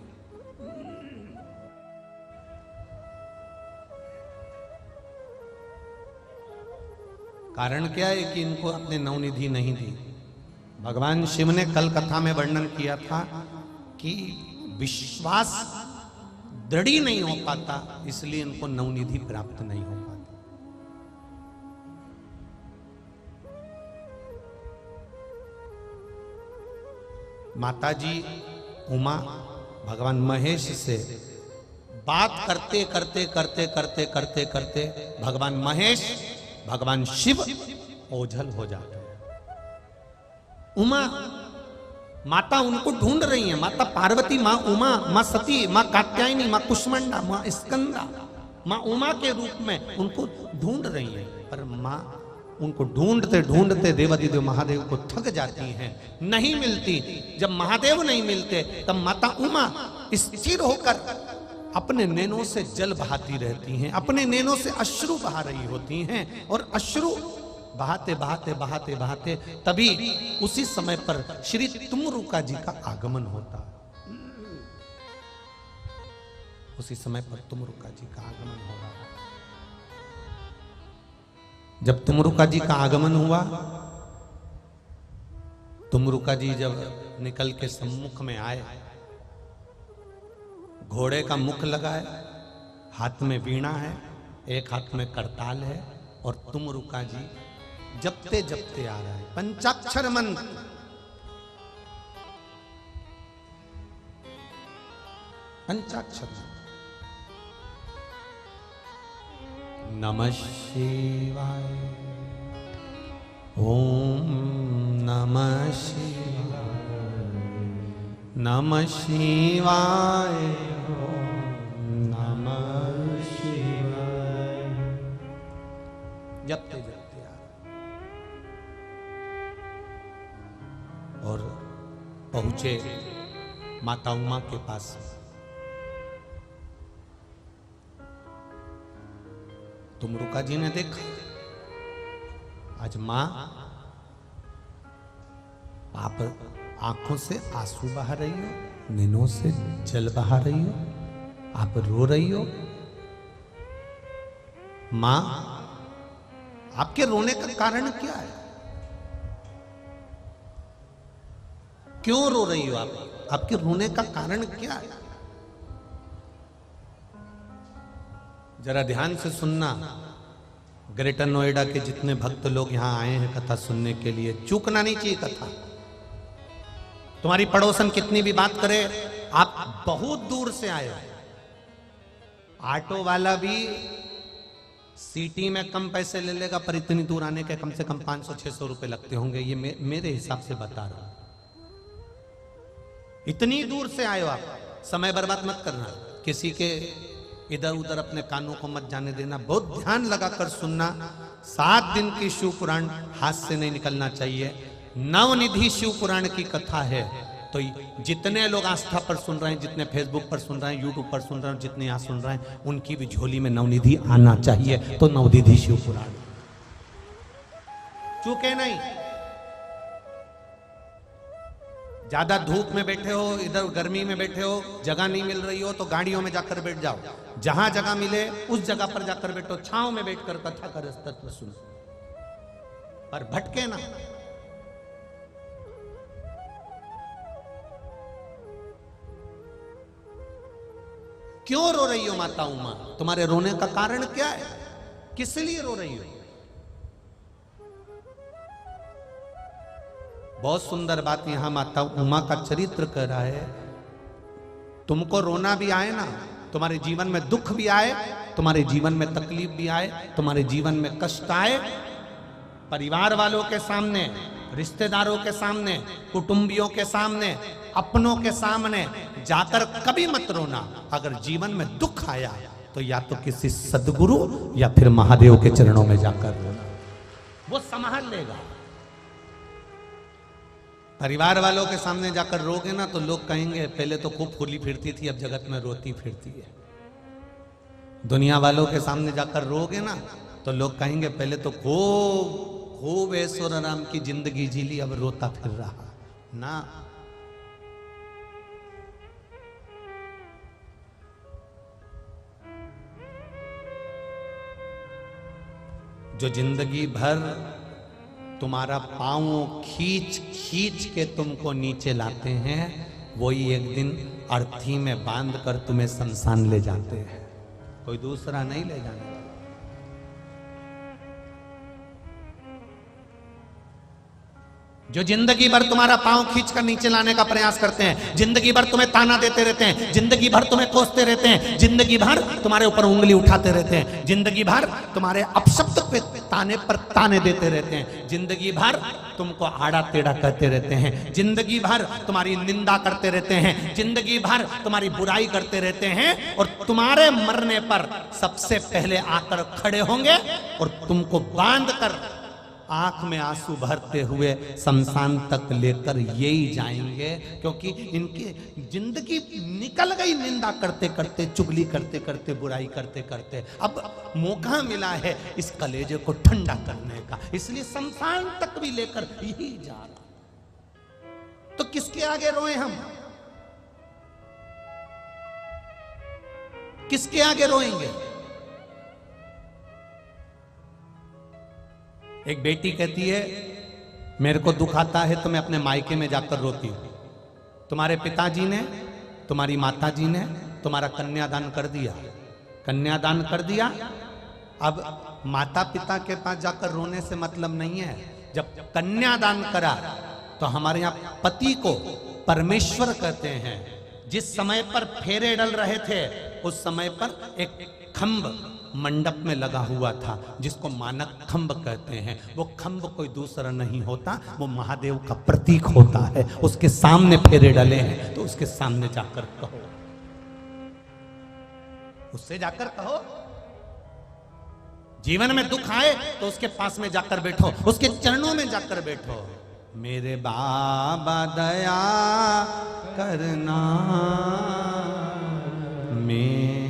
कारण क्या है कि इनको अपने नवनिधि नहीं दी। भगवान शिव ने कल कथा में वर्णन किया था कि विश्वास दृढ़ नहीं हो पाता, इसलिए इनको नवनिधि प्राप्त नहीं हो पाता। माताजी उमा भगवान महेश से बात करते करते करते करते करते करते भगवान महेश भगवान शिव ओझल हो जाते हैं। उमा माता उनको ढूंढ रही है, माता पार्वती, माँ उमा, माँ सती, माँ कात्यायनी, माँ कुष्मांडा, माँ स्कंदा, माँ उमा के रूप में उनको ढूंढ रही है। पर माँ उनको ढूंढते ढूंढते देवादिदेव महादेव को थक जाती हैं, नहीं मिलती। जब महादेव नहीं मिलते तब माता उमा स्थिर होकर अपने नैनों से जल बहाती रहती हैं, अपने नैनों से अश्रु बहा रही होती हैं। और अश्रु बहाते बहाते बहाते बहाते तभी उसी समय पर श्री तुमरुका जी का आगमन होता। उसी समय पर तुमरुका जी का आगमन हो रहा। जब तुमरुका जी का आगमन हुआ, तुमरुका जी जब निकल के सम्मुख में आए, घोड़े का मुख लगा है, हाथ में वीणा है, एक हाथ में करताल है, और तुमरुका जी जपते जपते आ रहा है पंचाक्षर मंत्र। पंचाक्षर नमः शिवाय, ओम नमः शिवाय, नमः शिवाय, ओम नमः शिवाय। जपते जपते आ और पहुंचे माता उमा के पास। तुमरुका जी ने देखा आज मां आप आंखों से आंसू बहा रही हो, नैनों से जल बहा रही हो, आप रो रही हो। मां आपके रोने का कारण क्या है? क्यों रो रही हो आप? आपके रोने का कारण क्या है? जरा ध्यान से सुनना। ग्रेटर नोएडा के जितने भक्त लोग यहां आए हैं कथा सुनने के लिए, चूकना नहीं चाहिए कथा। तुम्हारी पड़ोसन कितनी भी बात करे, आप बहुत दूर से आए हो। ऑटो वाला भी सिटी में कम पैसे ले लेगा, पर इतनी दूर आने के कम से कम 500-600 रुपए लगते होंगे। ये मेरे हिसाब से बता रहा हूं। इतनी दूर से आए हो आप, समय बर्बाद मत करना। किसी के इधर उधर अपने कानों को मत जाने देना, बहुत ध्यान लगाकर सुनना। 7 दिन की शिव पुराण हाथ से नहीं निकलना चाहिए। नवनिधि शिव पुराण की कथा है, तो जितने लोग आस्था पर सुन रहे हैं, जितने फेसबुक पर सुन रहे हैं, यूट्यूब पर सुन रहे हैं, जितने यहाँ सुन रहे हैं, उनकी भी झोली में नवनिधि आना चाहिए। तो नवनिधि शिव पुराण चूके नहीं। ज्यादा धूप में बैठे हो, इधर गर्मी में बैठे हो, जगह नहीं मिल रही हो, तो गाड़ियों में जाकर बैठ जाओ। जहां जगह मिले उस जगह पर जाकर बैठो, छांव में बैठकर कथा कर तत्व सुनो, पर भटके ना। क्यों रो रही हो माता उमा? तुम्हारे रोने का कारण क्या है? किस लिए रो रही हो? बहुत सुंदर बात यहां माता उमा का चरित्र कह रहा है। तुमको रोना भी आए ना, तुम्हारे जीवन में दुख भी आए, तुम्हारे जीवन में तकलीफ भी आए, तुम्हारे जीवन में कष्ट आए, परिवार वालों के सामने, रिश्तेदारों के सामने, कुटुंबियों के सामने, अपनों के सामने जाकर कभी मत रोना। अगर जीवन में दुख आया तो या तो किसी सदगुरु या फिर महादेव के चरणों में जाकर रोना, वो संभाल लेगा। परिवार वालों के सामने जाकर रोगे ना तो लोग कहेंगे पहले तो खूब फूली फिरती थी, अब जगत में रोती फिरती है। दुनिया वालों के सामने जाकर रोगे ना तो लोग कहेंगे पहले तो खूब खूब ऐश्वर्य राम की जिंदगी जी ली, अब रोता फिर रहा ना। जो जिंदगी भर तुम्हारा पांव खींच खींच के तुमको नीचे लाते हैं, वही एक दिन अर्थी में बांध कर तुम्हें शमशान ले जाते हैं, कोई दूसरा नहीं ले जाने वाला। जो जिंदगी भर तुम्हारा पांव खींचकर नीचे लाने का प्रयास करते हैं, जिंदगी भर तुम्हें ताना देते रहते हैं, जिंदगी भर तुम्हें कोसते रहते हैं, जिंदगी भर तुम्हारे ऊपर उंगली उठाते रहते हैं, जिंदगी भर तुम्हारे अपशब्द पे ताने पर ताने देते रहते हैं, जिंदगी भर तुमको आड़ा टेढ़ा कहते रहते हैं, जिंदगी भर तुम्हारी निंदा करते रहते हैं, जिंदगी भर तुम्हारी बुराई करते रहते हैं, और तुम्हारे मरने पर सबसे पहले आकर खड़े होंगे और तुमको बांध कर आंख में आंसू भरते हुए शमशान तक लेकर यही जाएंगे, क्योंकि इनकी जिंदगी निकल गई निंदा करते करते, चुगली करते करते, बुराई करते करते। अब मौका मिला है इस कलेजे को ठंडा करने का, इसलिए शमशान तक भी लेकर यही जा रहा। तो किसके आगे रोए हम, किसके आगे रोएंगे? एक बेटी कहती है मेरे को दुख आता है तो मैं अपने मायके में जाकर रोती हूं। तुम्हारे पिताजी ने, तुम्हारी माताजी ने तुम्हारा कन्यादान कर दिया, कन्यादान कर दिया। अब माता पिता के पास जाकर रोने से मतलब नहीं है। जब कन्यादान करा तो हमारे यहाँ पति को परमेश्वर कहते हैं। जिस समय पर फेरे डल रहे थे उस समय पर एक खंभ मंडप में लगा हुआ था, जिसको मानक खंभ कहते हैं। वो खंभ कोई दूसरा नहीं होता, वो महादेव का प्रतीक होता है। उसके सामने फेरे डले हैं तो उसके सामने जाकर कहो, उससे जाकर कहो। जीवन में दुख आए तो उसके पास में जाकर बैठो, उसके चरणों में जाकर बैठो। मेरे बाबा दया करना, मैं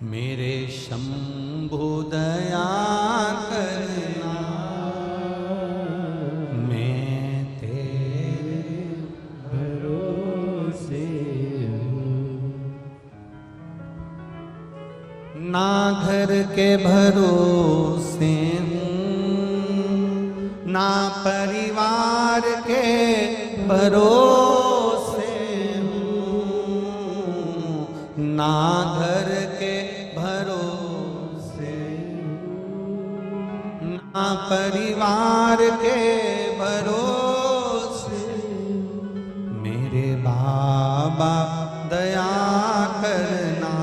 मेरे शंभु दया करना, मैं तेरे भरोसे ना घर के भरोसे हूँ, ना परिवार के भरोसे हूँ, ना घर के भरोसे, ना परिवार के भरोसे। मेरे बाबा दया करना,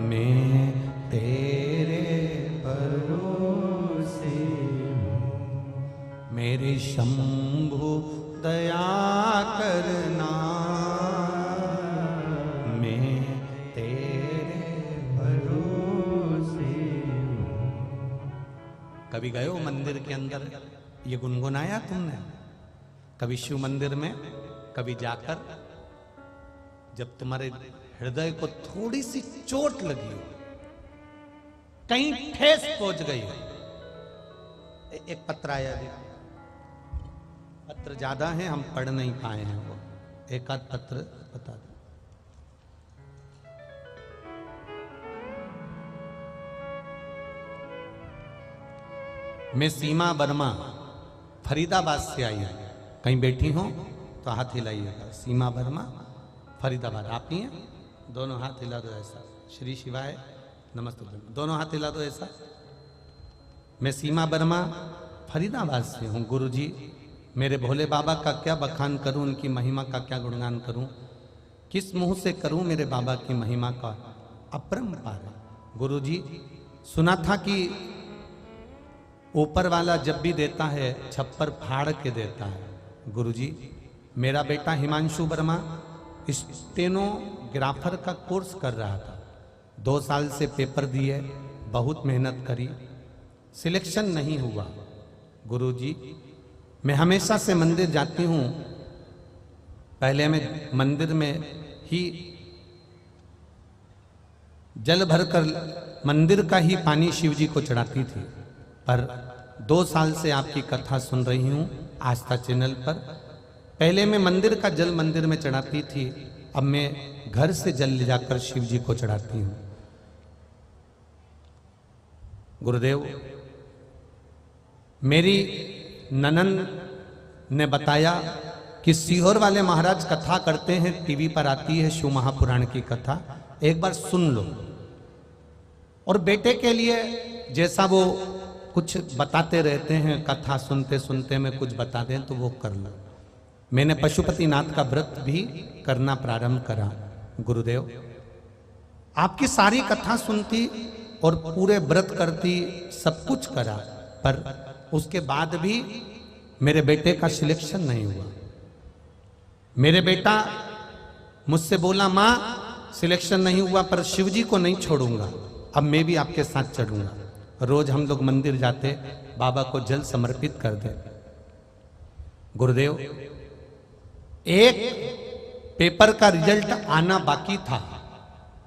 मैं तेरे भरोसे। मेरे शंभु दया करना, कभी गए हो मंदिर के अंदर, ये गुनगुनाया तुमने? कभी शिव मंदिर में कभी जाकर जब तुम्हारे हृदय को थोड़ी सी चोट लगी हो, कहीं ठेस पहुंच गई हो। एक पत्र आया, पत्र ज्यादा है, हम पढ़ नहीं पाए हैं, वो एक आध पत्र बता दो। मैं सीमा वर्मा फरीदाबाद से आई हूँ। कहीं बैठी हो तो हाथ हिलाइएगा। सीमा वर्मा फरीदाबाद, आप ही हैं? दोनों हाथ हिला दो ऐसा। श्री शिवाय नमस्ते, दोनों हाथ हिला दो ऐसा। मैं सीमा वर्मा फरीदाबाद से हूँ। गुरुजी, मेरे भोले बाबा का क्या बखान करूँ, उनकी महिमा का क्या गुणगान करूँ, किस मुंह से करूँ मेरे बाबा की महिमा का अपरंपार है। गुरुजी, सुना था कि ऊपर वाला जब भी देता है छप्पर फाड़ के देता है। गुरुजी, मेरा बेटा हिमांशु वर्मा स्टेनोग्राफर का कोर्स कर रहा था। 2 साल से पेपर दिए, बहुत मेहनत करी, सिलेक्शन नहीं हुआ। गुरुजी, मैं हमेशा से मंदिर जाती हूँ। पहले मैं मंदिर में ही जल भरकर मंदिर का ही पानी शिव जी को चढ़ाती थी। पर 2 साल से आपकी कथा सुन रही हूं आस्था चैनल पर। पहले मैं मंदिर का जल मंदिर में चढ़ाती थी, अब मैं घर से जल ले जाकर शिव जी को चढ़ाती हूं। गुरुदेव, मेरी ननंद ने बताया कि सीहोर वाले महाराज कथा करते हैं, टीवी पर आती है शिव महापुराण की कथा, एक बार सुन लो। और बेटे के लिए जैसा वो कुछ बताते रहते हैं, कथा सुनते सुनते में कुछ बता दें तो वो कर लो। मैंने पशुपतिनाथ का व्रत भी करना प्रारंभ करा। गुरुदेव, आपकी सारी कथा सुनती और पूरे व्रत करती, सब कुछ करा, पर उसके बाद भी मेरे बेटे का सिलेक्शन नहीं हुआ। मेरे बेटा मुझसे बोला, माँ सिलेक्शन नहीं हुआ पर शिवजी को नहीं छोड़ूंगा, अब मैं भी आपके साथ चढ़ूंगा। रोज हम लोग मंदिर जाते, बाबा को जल समर्पित कर दे। गुरुदेव, एक पेपर का रिजल्ट आना बाकी था,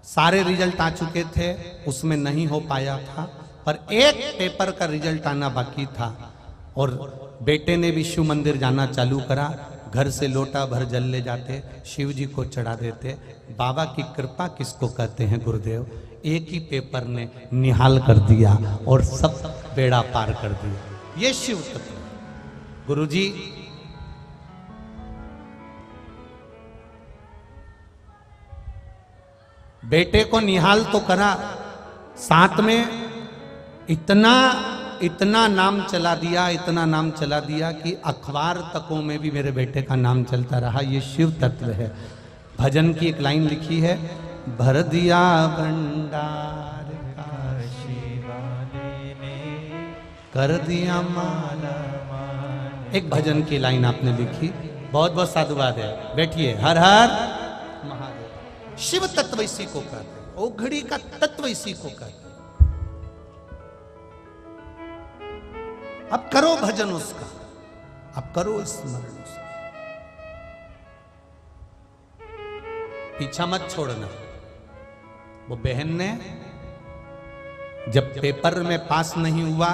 सारे रिजल्ट आ चुके थे, उसमें नहीं हो पाया था, पर एक पेपर का रिजल्ट आना बाकी था और बेटे ने भी शिव मंदिर जाना चालू करा। घर से लोटा भर जल ले जाते, शिव जी को चढ़ा देते। बाबा की कृपा किसको कहते हैं गुरुदेव? एक ही पेपर ने निहाल कर दिया और सब बेड़ा पार कर दिया। ये शिव तत्व। गुरुजी, बेटे को निहाल तो करा, साथ में इतना नाम चला दिया, इतना नाम चला दिया कि अखबार तकों में भी मेरे बेटे का नाम चलता रहा। ये शिव तत्व है। भजन की एक लाइन लिखी है, भर दिया भंडार का शिवाले ने, कर दिया माला। एक भजन की लाइन आपने लिखी, बहुत बहुत साधुवाद है। बैठिए। हर हर महादेव। शिव तत्व इसी को कहते हैं, ओघड़ी का तत्व इसी को कहते हैं। अब करो भजन उसका, अब करो स्मरण उसका, पीछा मत छोड़ना। वो बहन ने जब पेपर में पास नहीं हुआ,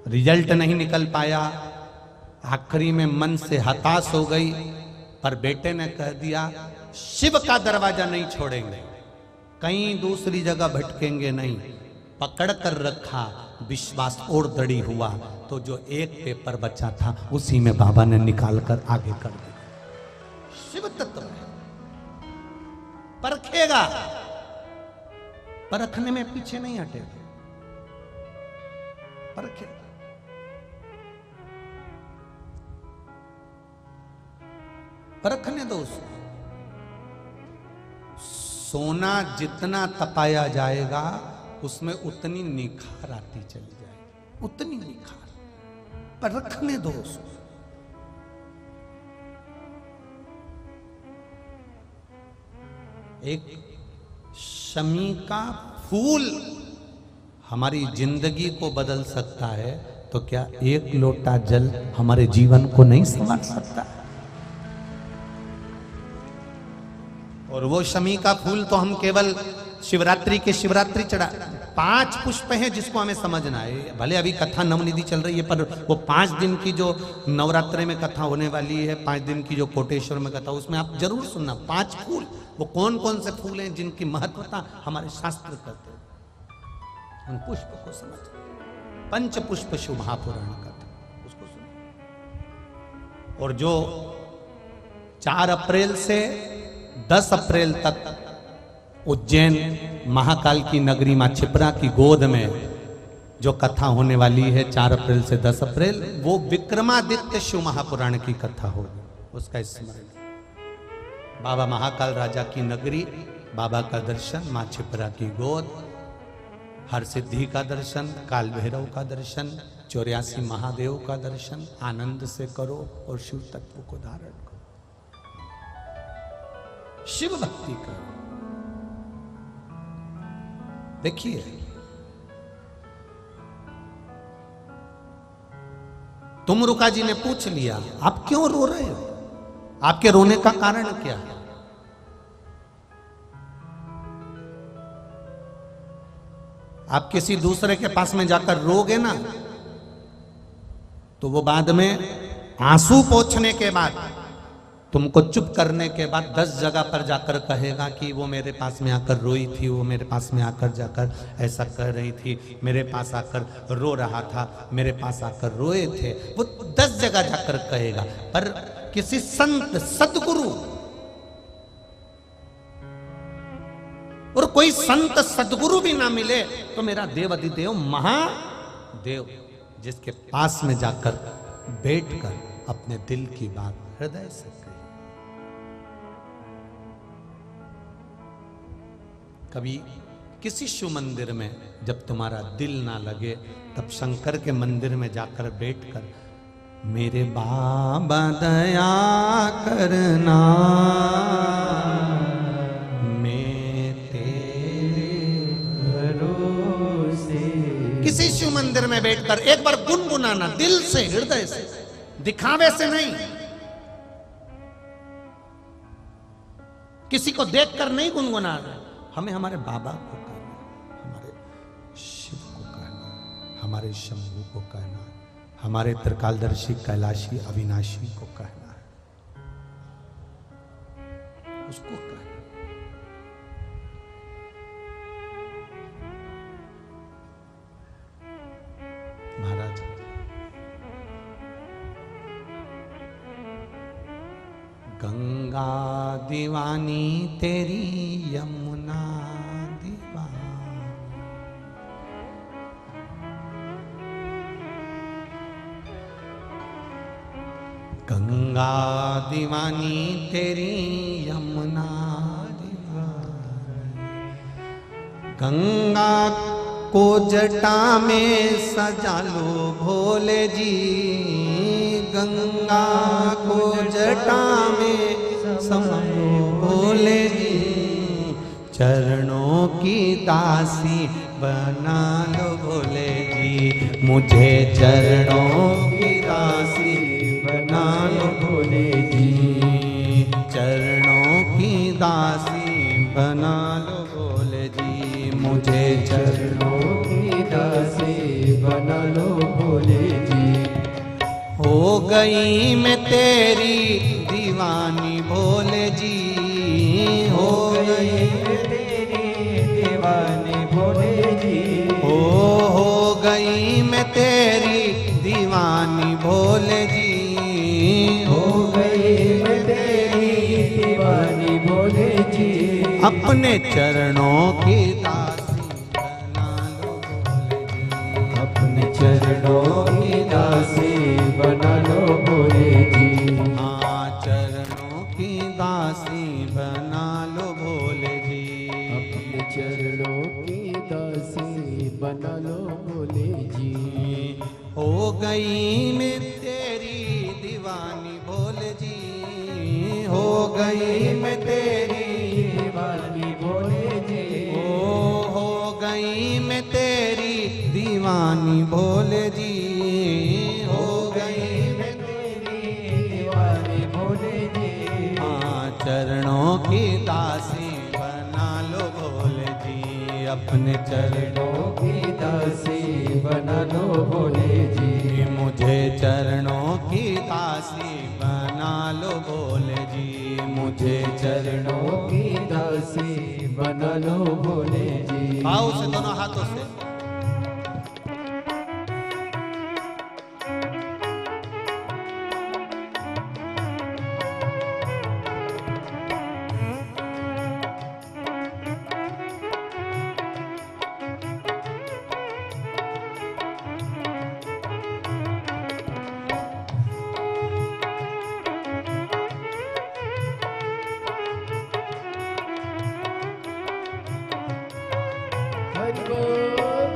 रिजल्ट नहीं निकल पाया, आखिरी में मन से हताश हो गई, पर बेटे ने कह दिया शिव का दरवाजा नहीं छोड़ेंगे, कहीं दूसरी जगह भटकेंगे नहीं। पकड़ कर रखा, विश्वास और दृढ़ हुआ, तो जो एक पेपर बचा था उसी में बाबा ने निकाल कर आगे कर दिया। शिव तत्व है। परखेगा, परखने में पीछे नहीं हटेगा, परखेगा। परखने दो उसको। सोना जितना तपाया जाएगा उसमें उतनी निखार आती चली जाएगी, उतनी निखार, पर रखने दो उसको। एक शमी का फूल हमारी जिंदगी को बदल सकता है, तो क्या एक लोटा जल हमारे जीवन को नहीं संवार सकता? और वो शमी का फूल तो हम केवल शिवरात्रि के शिवरात्रि चढ़ा, 5 पुष्प हैं जिसको हमें समझना है। भले अभी कथा नवनिधि चल रही है, पर वो 5 दिन की जो नवरात्रि में कथा होने वाली है, 5 दिन की जो कोटेश्वर में कथा, उसमें आप जरूर सुनना 5 फूल। वो कौन कौन से फूल हैं जिनकी महत्वता हमारे शास्त्र करते हैं, उन पुष्प को समझ। पंच पुष्प शिव महापुराण कथा, उसको सुनो। और जो 4 अप्रैल से 10 अप्रैल तक उज्जैन महाकाल की नगरी मां छिपरा की गोद में जो कथा होने वाली है 4 अप्रैल से 10 अप्रैल, वो विक्रमादित्य शिव महापुराण की कथा होगी, उसका स्मरण। बाबा महाकाल राजा की नगरी, बाबा का दर्शन, मां छिपरा की गोद, हर सिद्धि का दर्शन, काल भैरव का दर्शन, 84 महादेव का दर्शन आनंद से करो और शिव तत्व को धारण करो, शिव भक्ति करो। देखिए, तुमरुका जी ने पूछ लिया, आप क्यों रो रहे हो? आपके रोने का कारण क्या है? आप किसी दूसरे के पास में जाकर रोगे ना, तो वो बाद में आंसू पोंछने के बाद, तुमको चुप करने के बाद 10 जगह पर जाकर कहेगा कि वो मेरे पास में आकर रोई थी, वो मेरे पास में आकर जाकर ऐसा कर रही थी, मेरे पास आकर रो रहा था, मेरे पास आकर रोए थे। वो 10 जगह जाकर कहेगा। पर किसी संत सदगुरु और कोई संत सदगुरु भी ना मिले तो मेरा देव अधिदेव महादेव, जिसके पास में जाकर बैठकर अपने दिल की बात हृदय से कही। कभी किसी शिव मंदिर में जब तुम्हारा दिल ना लगे, तब शंकर के मंदिर में जाकर बैठकर मेरे बाबा दया करना, मैं तेरे भरोसे। किसी शिव मंदिर में बैठकर एक बार गुनगुनाना दिल से, हृदय से, दिखावे से नहीं, किसी को देखकर नहीं गुनगुनाना। हमें हमारे बाबा को कहना, हमारे शिव को कहना, हमारे शंभू को कहना, हमारे त्रिकालदर्शी कैलाशी अविनाशी को कहना है, उसको कहना। महाराज गंगा दीवानी तेरी यमुना दीवानी, गंगा दीवानी तेरी यमुना दीवानी, गंगा को जटा में सजा लो भोले जी, गंगा को जटा में सजा लो भोले जी, चरणों की दासी बना लो भोले जी, मुझे चरणों की दासी बना लो भोले जी, चरणों की दासी बना लो भोले जी, मुझे चरणों की दासी बना लो भोले जी। हो गई मैं तेरी दीवानी भोले जी, हो गई मैं तेरी दीवानी भोले जी, हो गई मैं तेरी दीवानी भोले जी, हो गई मैं तेरी दीवानी भोले जी, अपने चरणों की दासी बना लो भोले जी, अपने चरणों की दासी बना लो भोले जी, हाँ चरणों की दासी बना लो भोले जी, अपने चरणों की दासी बना लो भोले जी। हो गई मैं तेरी दीवानी भोले जी, हो गई मैं तेरी दीवानी भोले जी, हो गई मैं तेरी दीवानी भोले जी, हो गई मैं तेरी दीवानी भोले जी, हाँ चरणों की दासी बना लो भोले जी, अपने चरणों की दासी बना लो भोले जी, मुझे चरणों की दासी बना लो भोले जी, मुझे चरणों की दासी बना लो भोले जी। भाव से दोनों हाथों से हरि बोल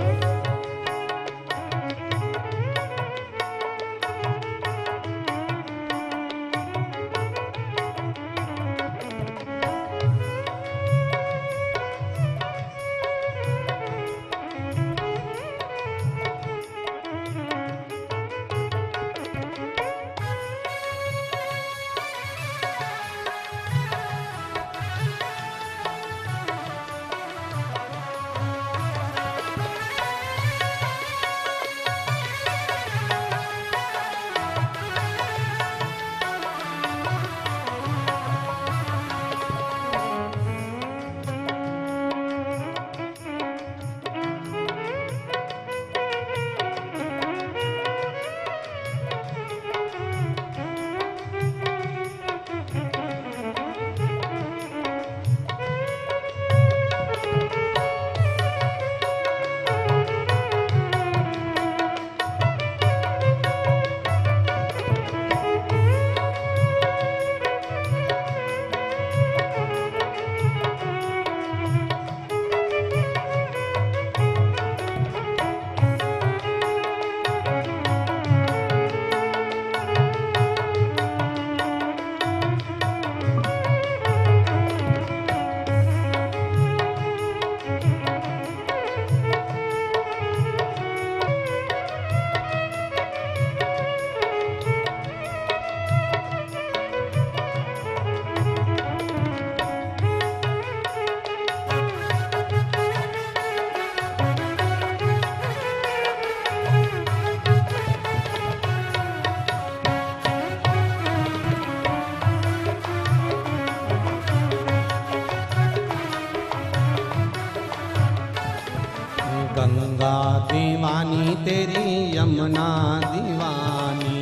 गंगा दीवानी तेरी यमुना दीवानी,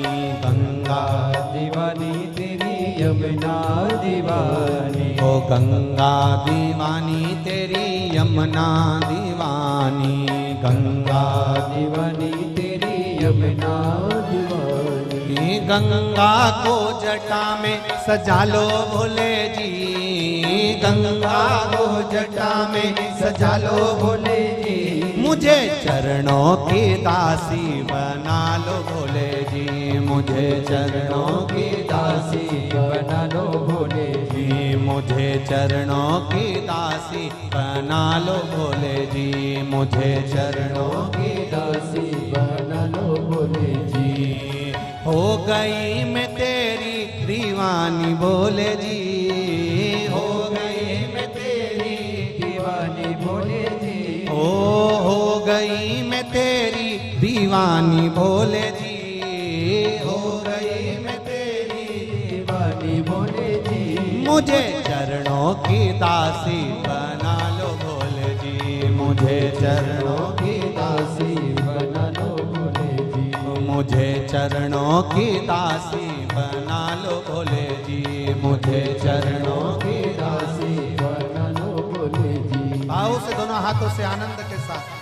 गंगा दीवानी तेरी यमुना दीवानी, ओ गंगा दीवानी तेरी यमुना दीवानी, गंगा दीवानी तेरी यमुना दीवानी। गंगा को जटा में सजा लो भोले जी, गंगा को जटा में सजा लो भोले जी, मुझे चरणों की दासी बना लो भोले जी, मुझे चरणों की दासी बना लो भोले जी, मुझे चरणों की दासी बना लो भोले जी, मुझे चरणों की दासी बना लो भोले जी। हो गई मैं तेरी दीवानी भोले जी, हो गई मैं तेरी दीवानी भोले जी, हो गई मैं तेरी दीवानी भोले जी, हो गई मैं तेरी दीवानी भोले जी, मुझे चरणों की दासी बना लो भोले जी, मुझे चरणों की दासी बना लो भोले जी, मुझे चरणों की दासी बना लो भोले जी, मुझे चरणों की दासी बना लो भोले जी। भाव से दोनों हाथों से आनंद के साथ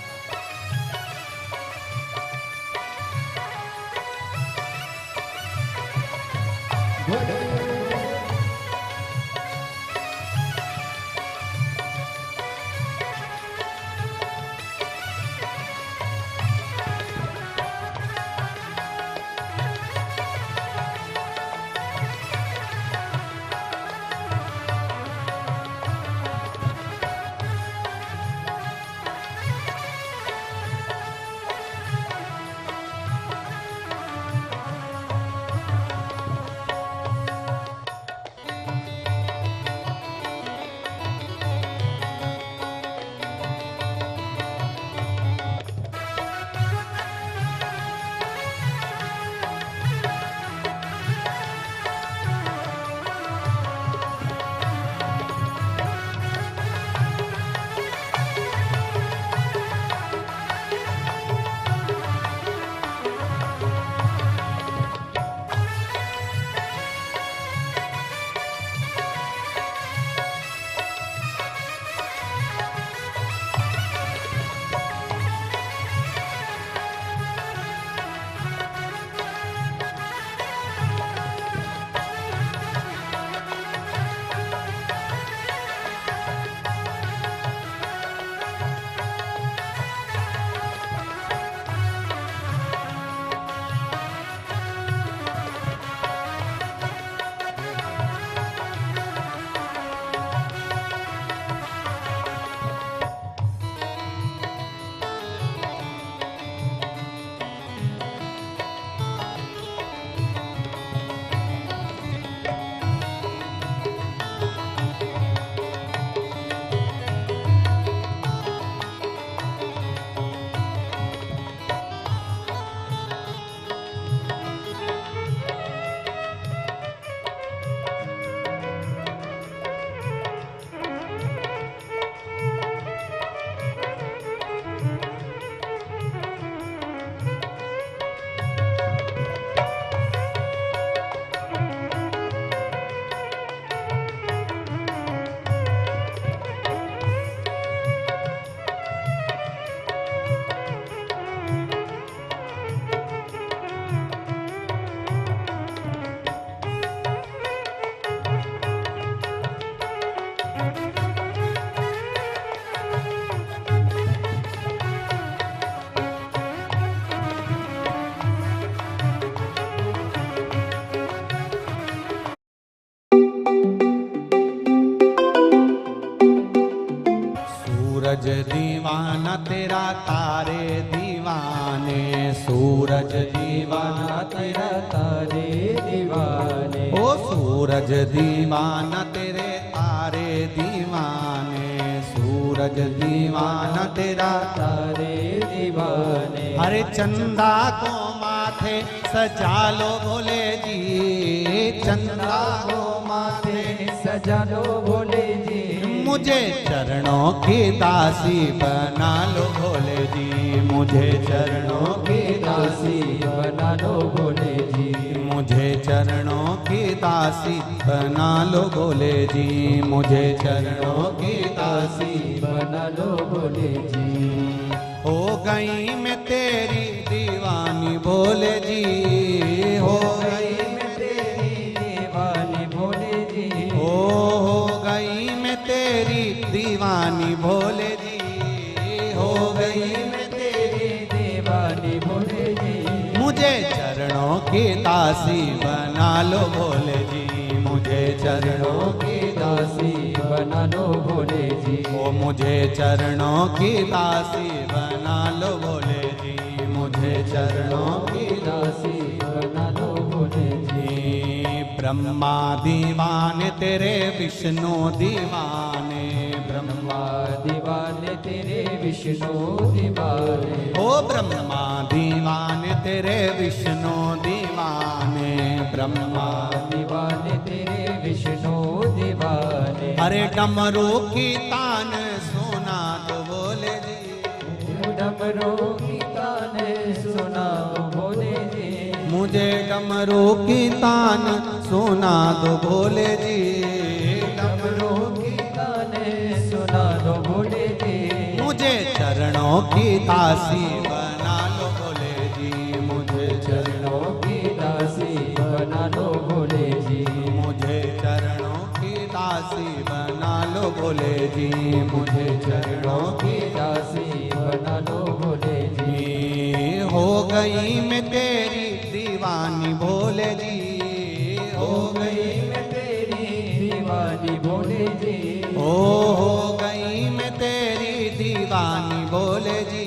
सूरज दीवाना तेरा तारे दीवाने, सूरज दीवाना तेरा तारे दीवाने, ओ सूरज दीवाना तेरे तारे दीवाने, सूरज दीवाना तेरा तारे दीवाने। हरे चंदा को माथे सजा लो भोले जी, चंदा को माथे सजा लो भोले जी, मुझे चरणों की दासी बना लो भोले जी, मुझे चरणों की दासी बना लो भोले जी, मुझे चरणों की दासी बना लो भोले जी, मुझे चरणों की दासी बना लो भोले जी। हो गई मैं तेरी दीवानी भोले जी, हो गई मैं तेरी दीवानी भोले जी, हो गई मैं तेरी दीवानी भोले जी, हो गई मैं तेरी दीवानी भोले जी। मुझे चरणों की दासी बना लो भोले जी, मुझे चरणों की दासी बना लो भोले जी, ओ मुझे चरणों की दासी बना लो भोले जी, मुझे चरणों की दासी बना लो भोले जी। ब्रह्मा दीवाने तेरे विष्णु दीवाने, ब्रह्मा दीवाने तेरे विष्णु दीवाने, ओ ब्रह्मा दीवाने तेरे विष्णु दीवाने, ब्रह्मा दीवाने तेरे विष्णु दीवाने। अरे डमरू की तान सुना दो भोले जी, डमरू की तान सुना दो भोले जी, मुझे डमरू की तान सुना दो भोले जी, डमरू की तान सुना दो भोले जी। मुझे चरणों की दासी बना लो भोले जी, मुझे चरणों की दासी बना लो भोले जी, मुझे चरणों की दासी बना लो भोले जी, मुझे चरणों की दासी बना लो भोले जी। हो गई मैं तेरी दीवानी भोले जी, हो गई मैं तेरी दीवानी भोले जी, हो गई मैं तेरी दीवानी भोले जी,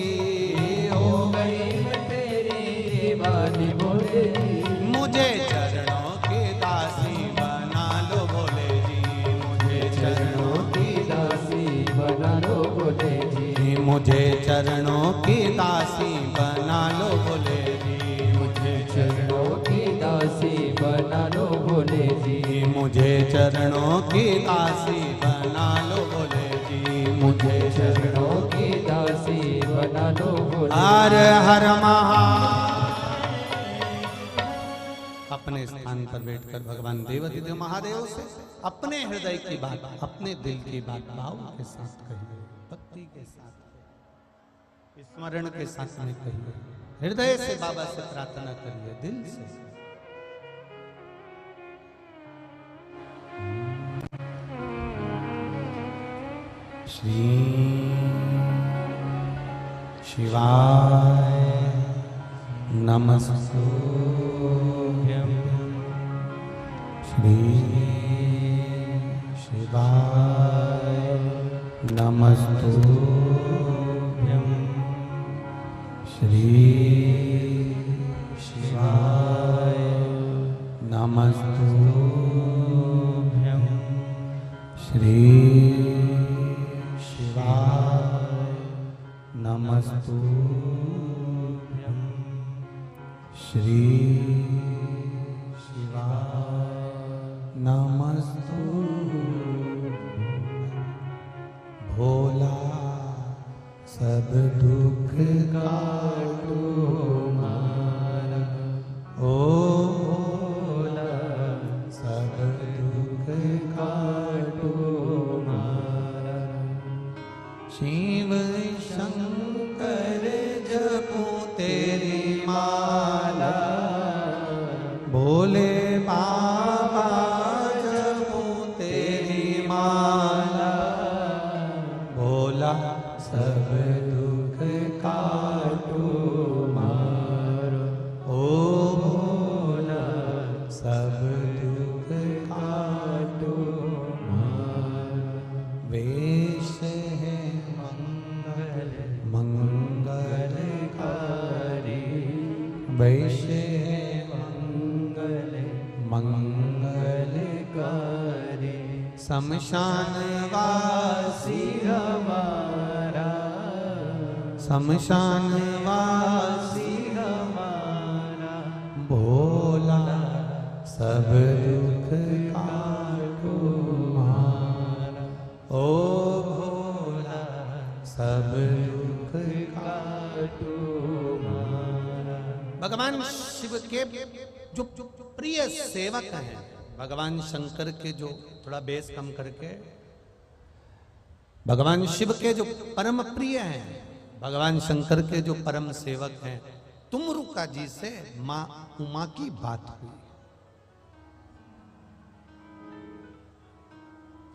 हो गई मैं तेरी दीवानी भोले जी। मुझे चरणों की दासी बना लो भोले जी, मुझे चरणों की दासी बना लो भोले जी, मुझे चरणों की दासी बना लो भोले जी, मुझे चरणों की दासी बना लो भोले जी, मुझे चरणों की दासी बना लो भोले जी, मुझे चरणों की दासी बना लो भोले। हर हर महा अपने स्थान पर बैठकर भगवान देवाधिदेव महादेव से अपने हृदय की बात, अपने दिल की बात भाव के साथ कहिए, भक्ति के साथ, स्मरण के साथ में कहिए, हृदय से बाबा से प्रार्थना करिए, दिल से। श्री शिवाय नमस्तुभ्यं, श्री शिवाय नमस्तुभ्यं, श्री शिवाय नमस्तुभ्यं, श्री शिवाय नमस्तुभ्यं, श्री शिवाय नमस्तुभ्यं। भोला सब दुख काटो मारा, ओ भोला सब दुख काटो मारा, शिव शंकर जपो तेरी माला, भोले बाबा जपो तेरी माला, भोला सब दुख काटो मारो, ओ भोला सब दुख काटो मारो। वेश है मंगल मंगलकारी, वेश है मंगल मंगलकारी, शमशान वासी हमारा, शमशान वासी हमारा, भोला सब दुख काटो मारा, ओ सब दुख काटो मारा। भगवान शिव के जो प्रिय सेवक हैं, भगवान शंकर के जो, थोड़ा बेस कम करके, भगवान शिव के जो परम प्रिय हैं, भगवान शंकर के जो परम सेवक हैं, तुमरुका जी से मां उमा की बात हुई।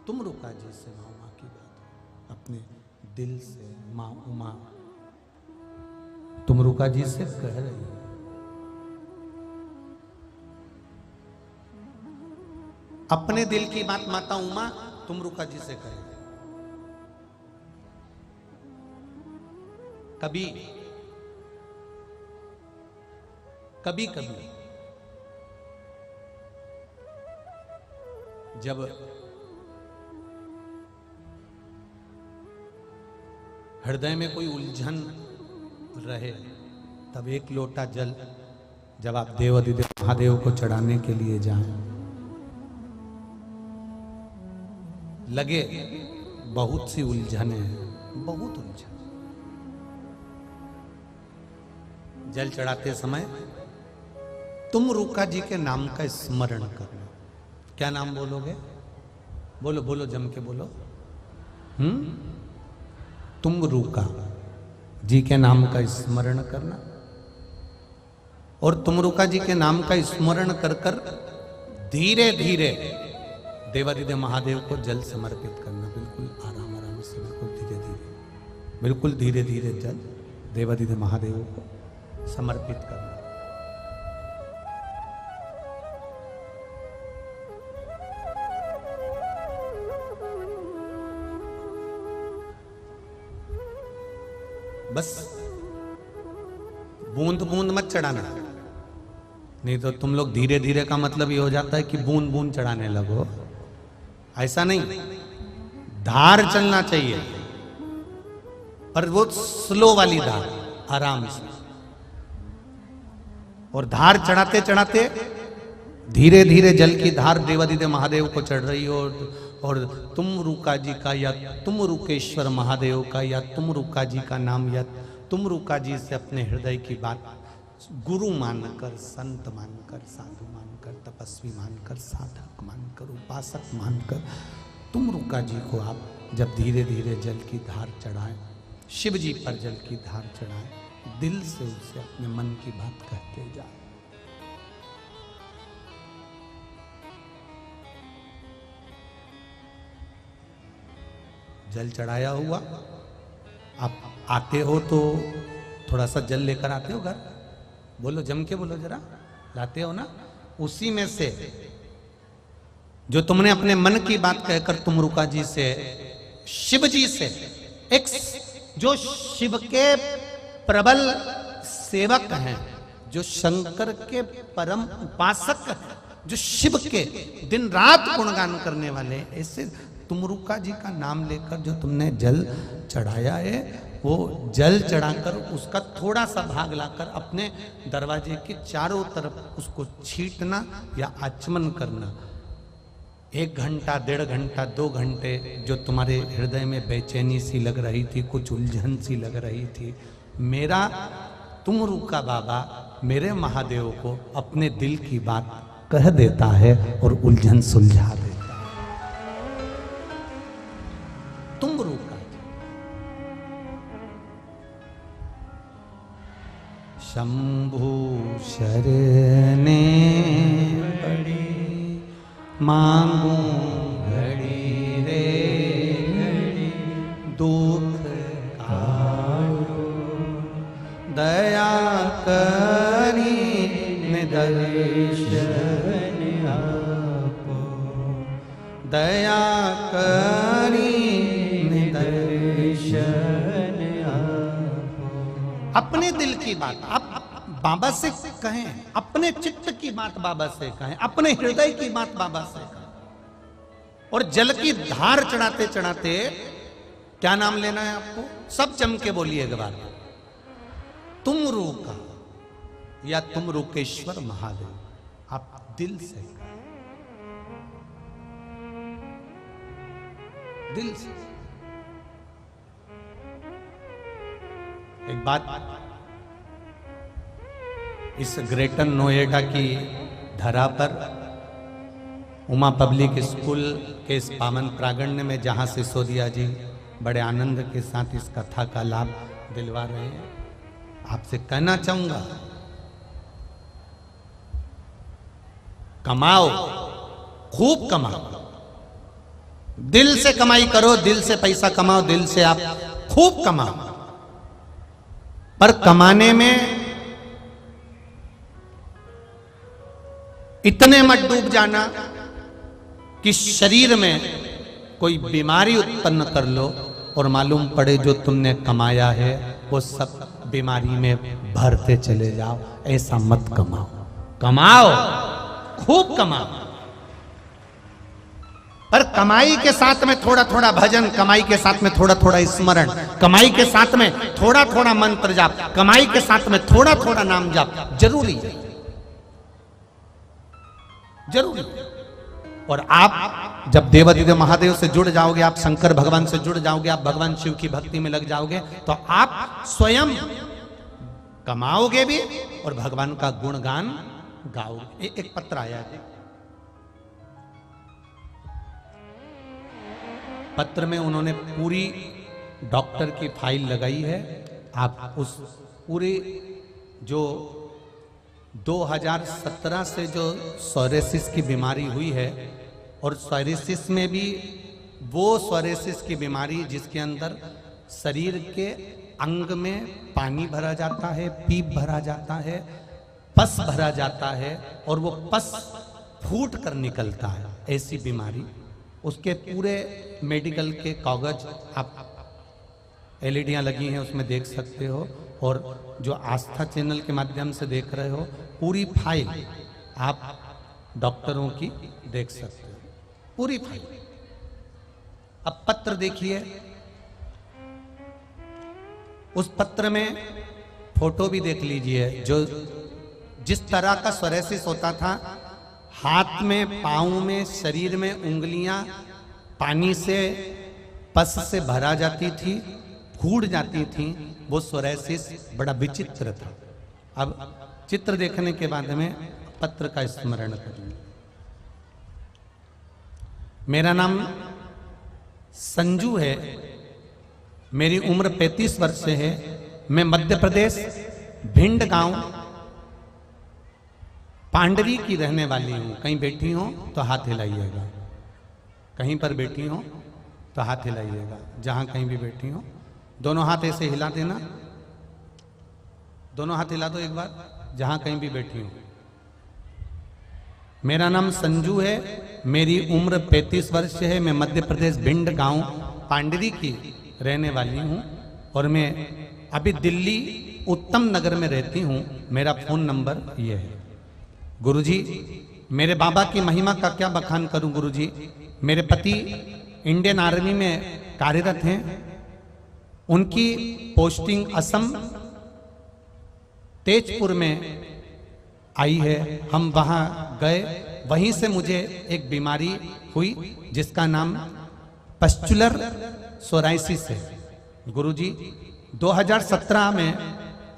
तुमरुका जी से मां उमा की बात हुई, अपने दिल से मां उमा तुमरुका जी से कह रही है। अपने दिल की बात माता उमा तुमरुका जी से कहे। कभी कभी कभी जब हृदय में कोई उलझन रहे, तब एक लोटा जल जब आप देवाधिदेव महादेव को चढ़ाने के लिए जाएं, लगे बहुत सी उलझने हैं, बहुत उलझन, जल चढ़ाते समय तुमरुका जी के नाम का स्मरण करना। क्या नाम बोलोगे? बोलो बोलो, जम के बोलो। तुमरुका जी के नाम का स्मरण करना, और तुमरुका जी के नाम का स्मरण कर कर धीरे धीरे देवाधिदेव महादेव को जल समर्पित करना। बिल्कुल आराम आराम से, बिल्कुल धीरे धीरे, बिल्कुल धीरे धीरे जल देवाधिदेव महादेव को समर्पित करना। बस बूंद बूंद मत चढ़ाना, नहीं तो तुम लोग धीरे धीरे का मतलब ये हो जाता है कि बूंद बूंद चढ़ाने लगो। ऐसा नहीं, धार चलना चाहिए, पर वो स्लो वाली धार, आराम से। और धार चढ़ाते चढ़ाते धीरे धीरे जल की धार देवाधिदेव महादेव को चढ़ रही हो, और तुमरुका जी का या तुमरुकेश्वर महादेव का या तुमरुका जी का नाम या तुमरुका जी से अपने हृदय की बात गुरु मानकर, संत मानकर, साधु मानकर, तपस्वी मानकर, साधक मानकर, उपासक मानकर तुमरुका जी को आप जब धीरे धीरे जल की धार चढ़ाएं, शिव जी पर जल की धार चढ़ाएं, दिल से उसे अपने मन की बात कहते जाए। जल चढ़ाया हुआ, आप आते हो तो थोड़ा सा जल लेकर आते हो घर, बोलो जम के बोलो जरा, लाते हो ना? उसी में से जो तुमने अपने मन की बात कहकर तुमरुका जी से, शिव जी से, एक जो शिव के प्रबल सेवक हैं, जो शंकर के परम उपासक हैं, जो शिव के दिन रात गुणगान करने वाले, ऐसे तुमरुका जी का नाम लेकर जो तुमने जल चढ़ाया है, वो जल चढ़ाकर उसका थोड़ा सा भाग लाकर अपने दरवाजे के चारों तरफ उसको छींटना या आचमन करना। 1 घंटा, 1.5 घंटा, 2 घंटे जो तुम्हारे हृदय में बेचैनी सी लग रही थी, कुछ उलझन सी लग रही थी, मेरा तुमरुका बाबा मेरे महादेव को अपने दिल की बात कह देता है और उलझन सुलझा देता है। तुमरुका शंभु शरणे पड़ी मांगू घड़ी रे घड़ी, दुख काटो दया करी दर्शन आपो, दया करी दर्शन आपो। अपने दिल की बात आप बाबा से कहें, अपने चित्त की बात बाबा से कहें, अपने हृदय की बात बाबा से कहें। और जल की धार चढ़ाते चढ़ाते क्या नाम लेना है आपको? सब जम के बोलिए एक बार, तुमरुका या तुमरुकेश्वर महादेव। आप दिल से, दिल से एक बात, इस ग्रेटर नोएडा की धरा पर उमा पब्लिक स्कूल के इस पावन प्रांगण में जहां सिसोदिया जी बड़े आनंद के साथ इस कथा का लाभ दिलवा रहे हैं, आपसे कहना चाहूंगा, कमाओ, खूब कमाओ, दिल से कमाई करो, दिल से पैसा कमाओ, दिल से आप खूब कमाओ, पर कमाने में इतने मत डूब जाना कि शरीर में कोई बीमारी उत्पन्न कर लो और मालूम पड़े जो तुमने कमाया है वो सब बीमारी में भरते चले जाओ। ऐसा मत कमाओ, कमाओ, खूब कमाओ, पर कमाई के साथ में थोड़ा थोड़ा भजन, कमाई के साथ में थोड़ा थोड़ा स्मरण, कमाई के साथ में थोड़ा थोड़ा मंत्र जाप, कमाई के साथ में थोड़ा थोड़ा नाम जाप जरूरी है, जरूरी। और आप जब देवाधिदेव महादेव से जुड़ जाओगे, आप शंकर भगवान से जुड़ जाओगे, आप भगवान शिव की भक्ति में लग जाओगे, तो आप स्वयं कमाओगे भी और भगवान का गुणगान गाओगे। एक पत्र आया है, पत्र में उन्होंने पूरी डॉक्टर की फाइल लगाई है। आप उस पूरी जो 2017 से जो सोरेसिस की बीमारी हुई है, और सोरेसिस में भी वो सोरेसिस की बीमारी जिसके अंदर शरीर के अंग में पानी भरा जाता है, पीप भरा जाता है, पस भरा जाता है और वो पस फूट कर निकलता है, ऐसी बीमारी। उसके पूरे मेडिकल के कागज आप एलईडियां लगी हैं उसमें देख सकते हो, और जो आस्था चैनल के माध्यम से देख रहे हो पूरी फाइल आप डॉक्टरों की देख सकते हो, पूरी फाइल। अब पत्र देखिए, उस पत्र में फोटो भी देख लीजिए। जो जिस तरह का सोरेसिस होता था, हाथ में, पाँव में, शरीर में उंगलियां पानी से, पस से भरा जाती थी, फूट जाती थी, वो सोरेसिस बड़ा विचित्र था। अब चित्र देखने के बाद में पत्र का स्मरण करिए। मेरा नाम संजू है, मेरी उम्र 35 वर्ष है, मैं मध्य प्रदेश भिंड गांव पांडरी की रहने वाली हूं। कहीं बैठी हो तो हाथ हिलाइएगा, कहीं पर बैठी हो तो हाथ हिलाइएगा, जहां कहीं भी बैठी हो दोनों हाथ ऐसे हिला देना, दोनों हाथ हिला दो एक बार, जहां कहीं भी बैठी हो। मेरा नाम संजू है, मेरी उम्र 35 वर्ष है, मैं मध्य प्रदेश भिंड गांव पांडरी की रहने वाली हूं, और मैं अभी दिल्ली उत्तम नगर में रहती हूं। मेरा फोन नंबर ये है। गुरुजी, मेरे बाबा की महिमा का क्या बखान करूं गुरुजी। मेरे पति इंडियन आर्मी में कार्यरत हैं, उनकी पोस्टिंग असम तेजपुर में आई है, हम वहां गए, वहीं से मुझे एक बीमारी हुई जिसका नाम पस्चुलर सोराइसिस है। गुरुजी 2017 में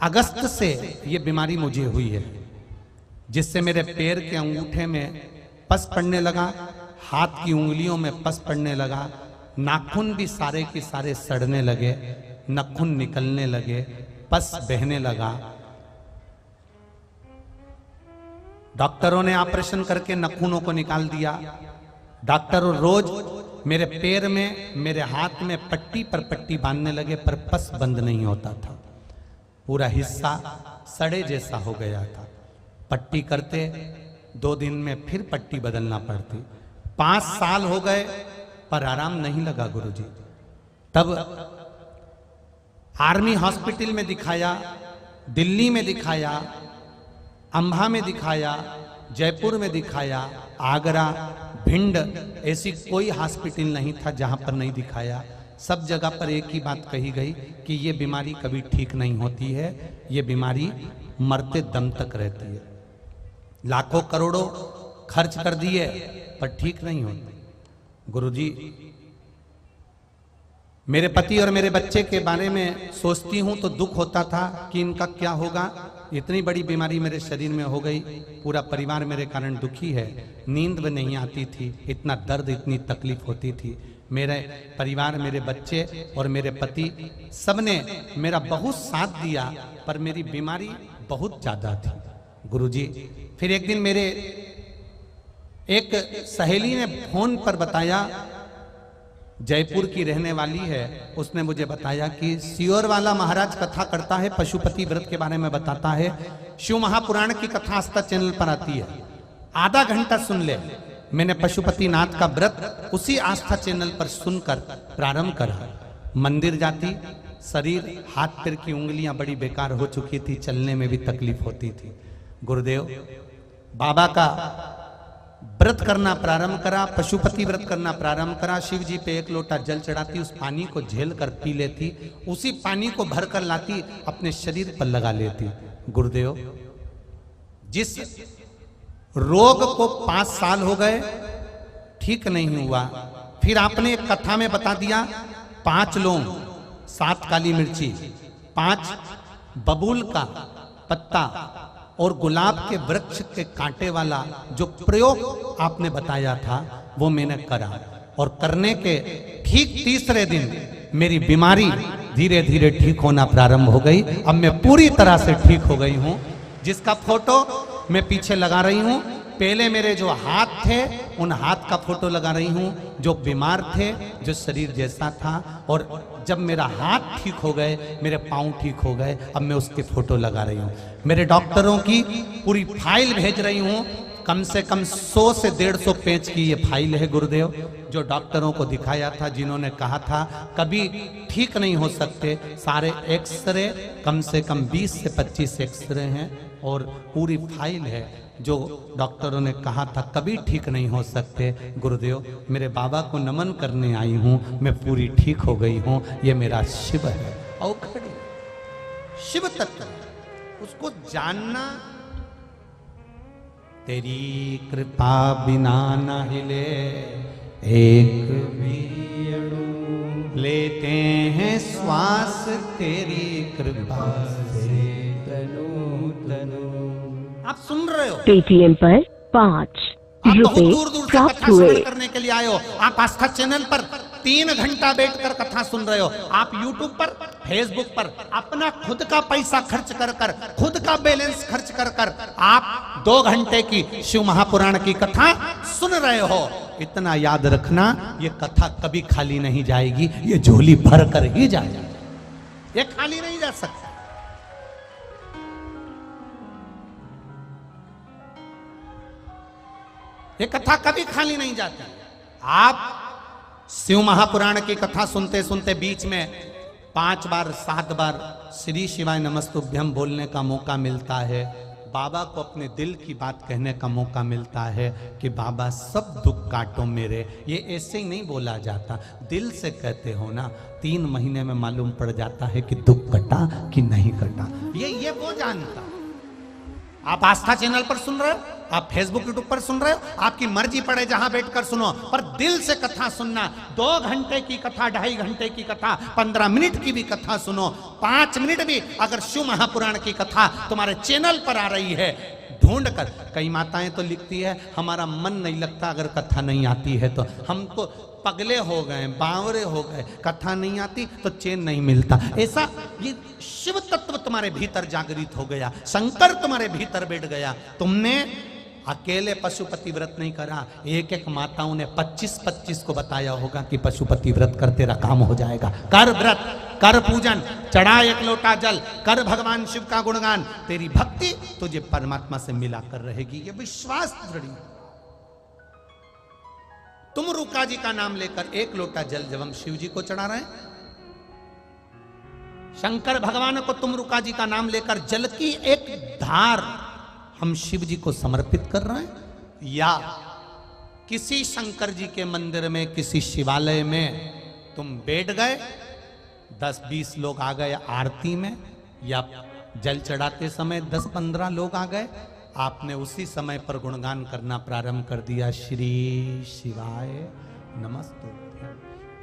अगस्त से ये बीमारी मुझे हुई है, जिससे मेरे पैर के अंगूठे में पस पड़ने लगा, हाथ की उंगलियों में पस पड़ने लगा, नाखून भी सारे के सारे सड़ने लगे, नाखून निकलने लगे, पस बहने लगा। डॉक्टरों ने ऑपरेशन करके नाखूनों को निकाल दिया। डॉक्टर रोज मेरे पैर में, मेरे हाथ में पट्टी पर पट्टी बांधने लगे, पर पस बंद नहीं होता था, पूरा हिस्सा सड़े जैसा हो गया था। पट्टी करते 2 दिन में फिर पट्टी बदलना पड़ती। 5 साल हो गए पर आराम नहीं लगा गुरुजी। तब आर्मी हॉस्पिटल में दिखाया, दिल्ली में दिखाया, अंबा में दिखाया, जयपुर में दिखाया, आगरा, भिंड, ऐसी कोई हॉस्पिटल नहीं था जहां पर नहीं दिखाया। सब जगह पर एक ही बात कही गई कि ये बीमारी कभी ठीक नहीं होती है, ये बीमारी मरते दम तक रहती है। लाखों करोड़ों खर्च कर दिए पर ठीक नहीं होती। गुरुजी, मेरे पति और मेरे बच्चे के बारे में सोचती हूं तो दुख होता था कि इनका क्या होगा। इतनी बड़ी बीमारी मेरे शरीर में हो गई, पूरा परिवार मेरे कारण दुखी है, नींद भी नहीं आती थी, इतना दर्द इतनी तकलीफ होती थी। मेरे परिवार, मेरे बच्चे और मेरे पति सबने मेरा बहुत साथ दिया, पर मेरी बीमारी बहुत ज्यादा थी गुरुजी। फिर एक दिन मेरे एक सहेली ने फोन पर बताया, जयपुर की रहने वाली है, उसने मुझे बताया कि सियोर वाला महाराज कथा करता है, पशुपति व्रत के बारे में बताता है, शिव महापुराण की कथा आस्था चैनल पर आती है, आधा घंटा सुन ले। मैंने पशुपति नाथ का व्रत उसी आस्था चैनल पर सुनकर प्रारंभ करा। मंदिर जाती, शरीर हाथ पैर की उंगलियां बड़ी बेकार हो चुकी थी, चलने में भी तकलीफ होती थी। गुरुदेव बाबा का व्रत करना प्रारंभ करा, पशुपति व्रत करना प्रारंभ करा। शिव जी पे एक लोटा जल चढ़ाती, उस पानी को झेल कर पी लेती, उसी पानी को भर कर लाती, अपने शरीर पर लगा लेती। गुरुदेव जिस रोग को 5 साल हो गए ठीक नहीं हुआ, फिर आपने एक कथा में बता दिया 5 लौंग, 7 काली मिर्ची, 5 बबूल का पत्ता और गुलाब के वृक्ष के कांटे वाला जो प्रयोग आपने बताया था वो मैंने करा, और करने के ठीक तीसरे दिन मेरी बीमारी धीरे धीरे ठीक होना प्रारंभ हो गई। अब मैं पूरी तरह से ठीक हो गई हूँ, जिसका फोटो मैं पीछे लगा रही हूँ। पहले मेरे जो हाथ थे उन हाथ का फोटो लगा रही हूँ, जो बीमार थे, जो शरीर जैसा था, और जब मेरा हाथ ठीक हो गए, मेरे पाँव ठीक हो गए, अब मैं उसके फोटो लगा रही हूँ। मेरे डॉक्टरों की पूरी फाइल भेज रही हूँ, कम से कम 100 से 150 पेज की ये फाइल है गुरुदेव, जो डॉक्टरों को दिखाया था, जिन्होंने कहा था कभी ठीक नहीं हो सकते। सारे एक्सरे, कम से कम 20 से 25 एक्सरे हैं, और पूरी फाइल है जो डॉक्टरों ने कहा था कभी ठीक नहीं हो सकते। गुरुदेव मेरे बाबा को नमन करने आई हूँ, मैं पूरी ठीक हो गई हूँ। ये मेरा शिव है, औखड़ी शिव तत्व, उसको जानना। तेरी कृपा बिना न हिले एक भी अणु, लेते हैं श्वास तेरी कृपा से तनु तनु। आप सुन रहे हो, पेटीएम पर 5 रुपए दूर दूर से प्राप्त कथा हुए। श्रवण करने के लिए आए हो। आप आस्था चैनल पर 3 घंटा बैठकर कथा सुन रहे हो। आप यूट्यूब पर, फेसबुक पर अपना खुद का पैसा खर्च कर कर, खुद का बैलेंस खर्च कर कर आप 2 घंटे की शिव महापुराण की कथा सुन रहे हो। इतना याद रखना, ये कथा कभी खाली नहीं जाएगी, ये झोली भर कर ही जाएगी, ये खाली नहीं जा सकता। ये कथा कभी खाली नहीं जाती। आप शिव महापुराण की कथा सुनते सुनते बीच में 5 बार 7 बार श्री शिवाय नमस्तुभ्यम बोलने का मौका मिलता है, बाबा को अपने दिल की बात कहने का मौका मिलता है कि बाबा सब दुख काटो मेरे। ये ऐसे ही नहीं बोला जाता, दिल से कहते हो ना, 3 महीने में मालूम पड़ जाता है कि दुख कटा कि नहीं कटा। ये वो जानता। आप आस्था चैनल पर सुन रहे हो, आप फेसबुक यूट्यूब पर सुन रहे हो, आपकी मर्जी पड़े जहां बैठकर सुनो, पर दिल से कथा सुनना। 2 घंटे की कथा, 2.5 घंटे की कथा, 15 मिनट की भी कथा सुनो, 5 मिनट भी अगर शिव महापुराण की कथा तुम्हारे चैनल पर आ रही है, ढूंढ कर। कई माताएं तो लिखती है हमारा मन नहीं लगता अगर कथा नहीं आती है तो, हम तो पगले हो गए, बावरे हो गए, कथा नहीं आती तो चैन नहीं मिलता। ऐसा ये शिव तत्व तुम्हारे भीतर जागृत हो गया, शंकर तुम्हारे भीतर बैठ गया। तुमने अकेले पशुपति व्रत नहीं करा, एक एक माताओं ने 25-25 को बताया होगा कि पशुपति व्रत कर तेरा काम हो जाएगा। कर व्रत, कर पूजन, चढ़ा 1 लोटा जल, कर भगवान शिव का गुणगान, तेरी भक्ति तुझे परमात्मा से मिला कर रहेगी। ये विश्वास दृढ़। तुम रुका जी का नाम लेकर 1 लोटा जल जब हम शिव जी को चढ़ा रहे हैं, शंकर भगवान को तुम रुका जी का नाम लेकर जल की एक धार हम शिव जी को समर्पित कर रहे हैं, या किसी शंकर जी के मंदिर में, किसी शिवालय में तुम बैठ गए, 10-20 लोग आ गए आरती में, या जल चढ़ाते समय 10-15 लोग आ गए, आपने उसी समय पर गुणगान करना प्रारंभ कर दिया, श्री शिवाय नमस्तुभ्यं।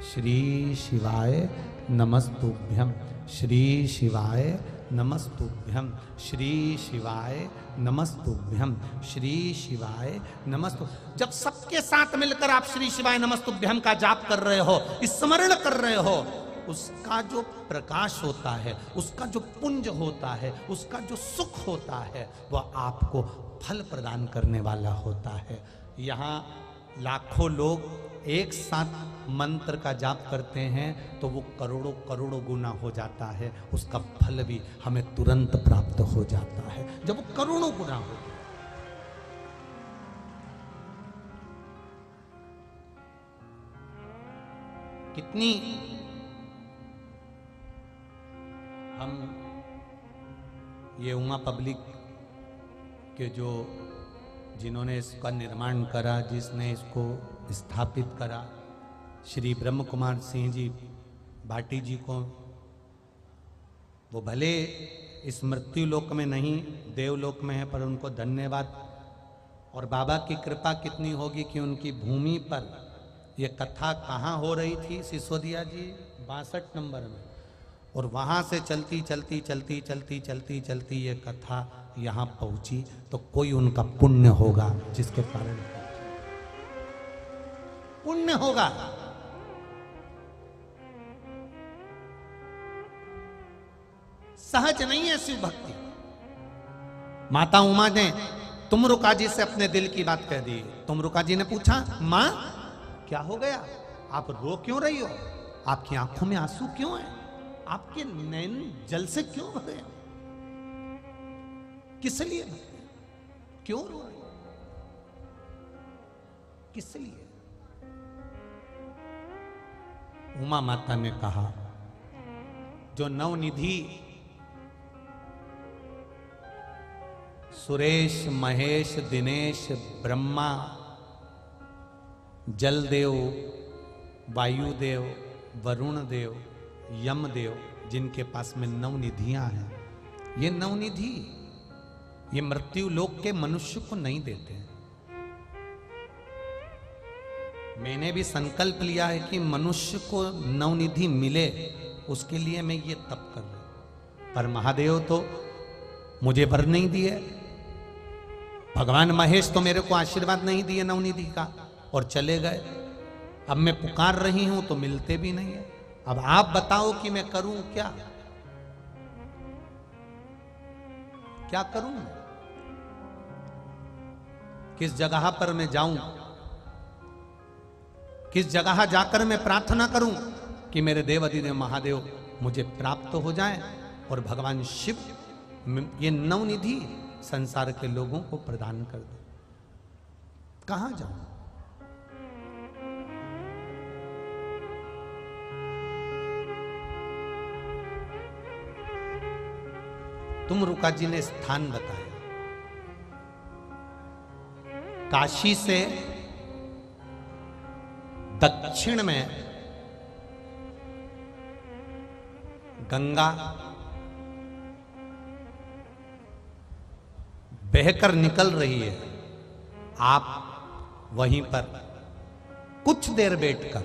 श्री शिवाय नमस्तुभ्यम, श्री शिवाय नमस्तुभ्यम, श्री शिवाय नमस्तुभ्यम, श्री शिवाय नमस्तु। जब सबके साथ मिलकर आप श्री शिवाय नमस्तुभ्यम का जाप कर रहे हो, स्मरण कर रहे हो, उसका जो प्रकाश होता है, उसका जो पुंज होता है, उसका जो सुख होता है, वह आपको फल प्रदान करने वाला होता है। यहाँ लाखों लोग एक साथ मंत्र का जाप करते हैं तो वो करोड़ों करोड़ों गुना हो जाता है, उसका फल भी हमें तुरंत प्राप्त हो जाता है जब वो करोड़ों गुना हो। कितनी हम ये उमा पब्लिक के जो जिन्होंने इसका निर्माण करा, जिसने इसको स्थापित करा, श्री ब्रह्म कुमार सिंह जी भाटी जी को, वो भले इस मृत्यु लोक में नहीं देवलोक में है, पर उनको धन्यवाद। और बाबा की कृपा कितनी होगी कि उनकी भूमि पर ये कथा कहाँ हो रही थी, सिसोदिया जी 62 नंबर में, और वहाँ से चलती चलती चलती चलती चलती चलती ये कथा यहाँ पहुँची, तो कोई उनका पुण्य होगा जिसके कारण पुण्य होगा। सहज नहीं है शिव भक्ति। माता उमा ने तुमरुका जी से अपने दिल की बात कह दी। तुमरुका जी ने पूछा, मां क्या हो गया, आप रो क्यों रही हो, आपकी आंखों में आंसू क्यों है, आपके नैन जल से क्यों भरे, किस लिए, क्यों रो रही, किस लिए? उमा माता ने कहा, जो नवनिधि सुरेश, महेश, दिनेश, ब्रह्मा, जलदेव, वायुदेव, वरुण देव, यमदेव, जिनके पास में नवनिधियां हैं, ये नवनिधि ये मृत्यु लोक के मनुष्य को नहीं देते हैं। मैंने भी संकल्प लिया है कि मनुष्य को नवनिधि मिले, उसके लिए मैं ये तप कर रहा हूं। पर महादेव तो मुझे वर नहीं दिए, भगवान महेश तो मेरे को आशीर्वाद नहीं दिए नवनिधि का, और चले गए। अब मैं पुकार रही हूं तो मिलते भी नहीं है। अब आप बताओ कि मैं करूं क्या, क्या करूं, किस जगह पर मैं जाऊं, किस जगह जाकर मैं प्रार्थना करूं कि मेरे देव अधिदेव महादेव मुझे प्राप्त हो जाए और भगवान शिव ये नवनिधि संसार के लोगों को प्रदान कर दे। कहां जाऊं? तुमरुका जी ने स्थान बताया, काशी से दक्षिण में गंगा बहकर निकल रही है। आप वहीं पर कुछ देर बैठकर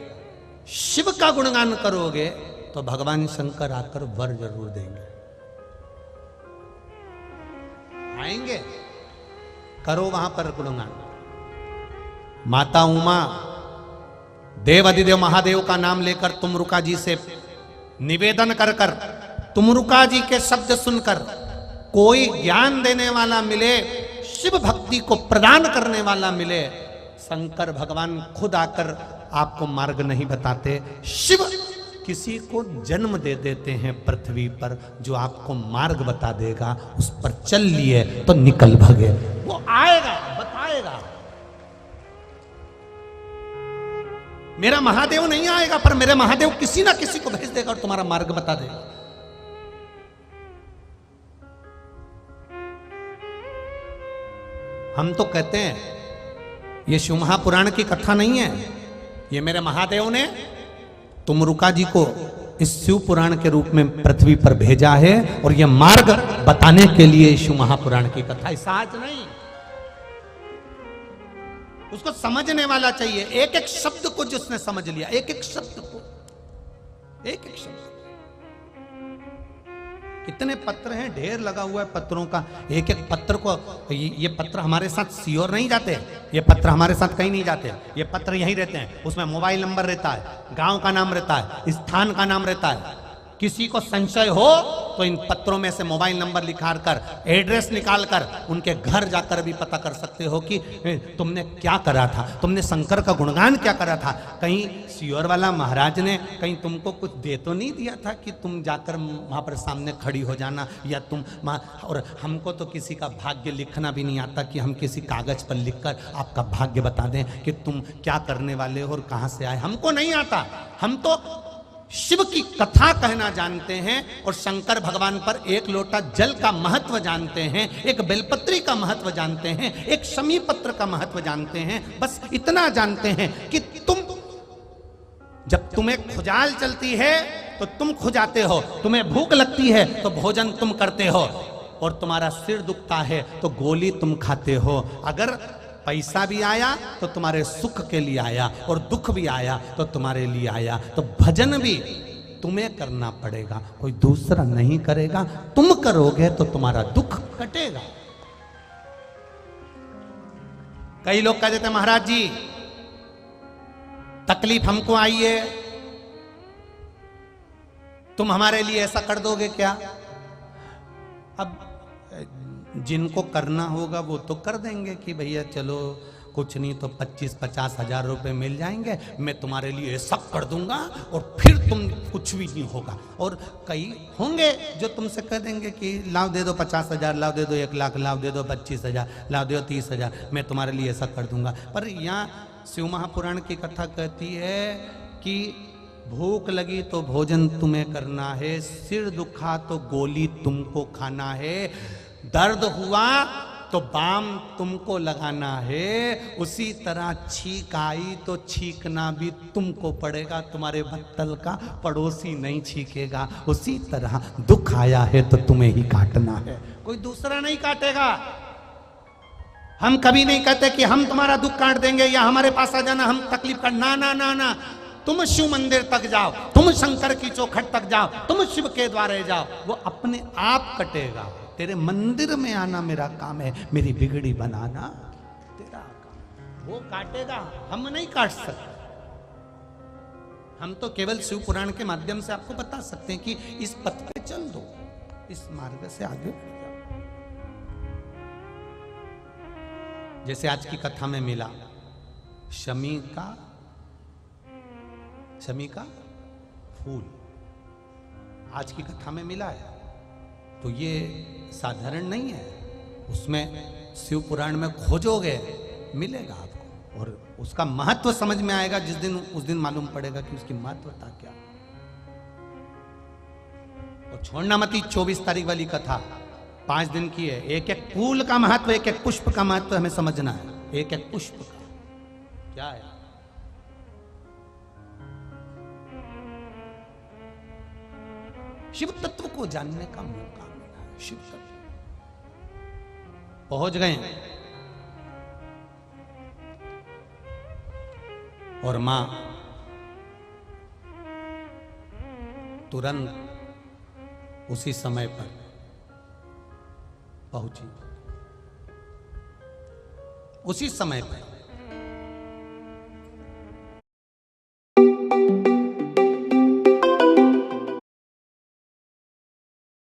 शिव का गुणगान करोगे तो भगवान शंकर आकर वर जरूर देंगे, आएंगे। करो वहां पर गुणगान। माता उमा देव अधिदेव महादेव का नाम लेकर तुमरुका जी से निवेदन कर कर, तुमरुका जी के शब्द सुनकर कोई ज्ञान देने वाला मिले, शिव भक्ति को प्रदान करने वाला मिले। शंकर भगवान खुद आकर आपको मार्ग नहीं बताते, शिव किसी को जन्म दे देते हैं पृथ्वी पर, जो आपको मार्ग बता देगा, उस पर चल लिए तो निकल भगे। वो आएगा, बताएगा। मेरा महादेव नहीं आएगा, पर मेरे महादेव किसी ना किसी को भेज देगा और तुम्हारा मार्ग बता देगा। हम तो कहते हैं ये शिव महापुराण की कथा नहीं है, ये मेरे महादेव ने तुमरुका जी को इस शिव पुराण के रूप में पृथ्वी पर भेजा है, और यह मार्ग बताने के लिए शिव महापुराण की कथा है, सहज नहीं। उसको समझने वाला चाहिए, एक एक शब्द को जिसने समझ लिया, एक एक शब्द को। एक एक शब्द। कितने पत्र हैं, ढेर लगा हुआ है पत्रों का। एक एक पत्र को, ये पत्र हमारे साथ सीओर नहीं जाते, ये पत्र हमारे साथ कहीं नहीं जाते, ये पत्र यहीं रहते हैं। उसमें मोबाइल नंबर रहता है, गांव का नाम रहता है, स्थान का नाम रहता है। किसी को संशय हो तो इन पत्रों में से मोबाइल नंबर निकाल कर, एड्रेस निकाल कर उनके घर जाकर भी पता कर सकते हो कि तुमने क्या करा था, तुमने शंकर का गुणगान क्या करा था। कहीं सियोर वाला महाराज ने कहीं तुमको कुछ दे तो नहीं दिया था कि तुम जाकर वहां पर सामने खड़ी हो जाना, या तुम। और हमको तो किसी का भाग्य लिखना भी नहीं आता कि हम किसी कागज पर लिखकर आपका भाग्य बता दें कि तुम क्या करने वाले हो और कहां से आए, हमको नहीं आता। हम तो शिव की कथा कहना जानते हैं और शंकर भगवान पर एक लोटा जल का महत्व जानते हैं, एक बेलपत्री का महत्व जानते हैं, एक शमी पत्र का महत्व जानते हैं। बस इतना जानते हैं कि तुम, जब तुम्हें खुजाल चलती है तो तुम खुजाते हो, तुम्हें भूख लगती है तो भोजन तुम करते हो, और तुम्हारा सिर दुखता है तो गोली तुम खाते हो। अगर पैसा भी आया तो तुम्हारे सुख के लिए आया, और दुख भी आया तो तुम्हारे लिए आया। तो भजन भी तुम्हें करना पड़ेगा, कोई दूसरा नहीं करेगा। तुम करोगे तो तुम्हारा दुख कटेगा। कई लोग कह देते महाराज जी तकलीफ हमको आई है, तुम हमारे लिए ऐसा कर दोगे क्या? अब जिनको करना होगा वो तो कर देंगे कि भैया चलो कुछ नहीं तो 25-50 हजार रुपए मिल जाएंगे, मैं तुम्हारे लिए सब कर दूंगा और फिर तुम कुछ भी नहीं होगा। और कई होंगे जो तुमसे कह देंगे कि लाओ दे दो 50,000, लाओ दे दो 1 लाख, लाओ दे दो 25,000, लाओ दे दो 30,000, मैं तुम्हारे लिए ऐसा कर दूंगा। पर यहाँ शिव महापुराण की कथा कहती है कि भूख लगी तो भोजन तुम्हें करना है, सिर दुखा तो गोली तुमको खाना है, दर्द हुआ तो बाम तुमको लगाना है, उसी तरह छींक आई तो छींकना भी तुमको पड़ेगा, तुम्हारे बत्तल का पड़ोसी नहीं छींकेगा। उसी तरह दुख आया है तो तुम्हें ही काटना है, कोई दूसरा नहीं काटेगा। हम कभी नहीं कहते कि हम तुम्हारा दुख काट देंगे या हमारे पास आ जाना, हम तकलीफ कर, ना ना ना ना। तुम शिव मंदिर तक जाओ, तुम शंकर की चौखट तक जाओ, तुम शिव के द्वारे जाओ, वो अपने आप कटेगा। तेरे मंदिर में आना मेरा काम है, मेरी बिगड़ी बनाना तेरा काम। वो काटेगा, हम नहीं काट सकते। हम तो केवल शिव पुराण के माध्यम से आपको बता सकते हैं कि इस पथ पे चल दो, इस मार्ग से आगे बढ़ जाओ। जैसे आज की कथा में मिला शमी का फूल, आज की कथा में मिला है, तो ये साधारण नहीं है। उसमें शिव पुराण में खोजोगे मिलेगा आपको, और उसका महत्व समझ में आएगा उस दिन मालूम पड़ेगा कि उसकी महत्वता क्या। और छोड़ना मत 24 तारीख वाली कथा 5 दिन की है। एक एक फूल का महत्व, एक एक पुष्प का महत्व हमें समझना है। एक एक पुष्प का क्या है। शिव तत्व को जानने का मौका मिला है। शिव तत्व पहुंच गए और मां तुरंत उसी समय पर पहुंची, उसी समय पर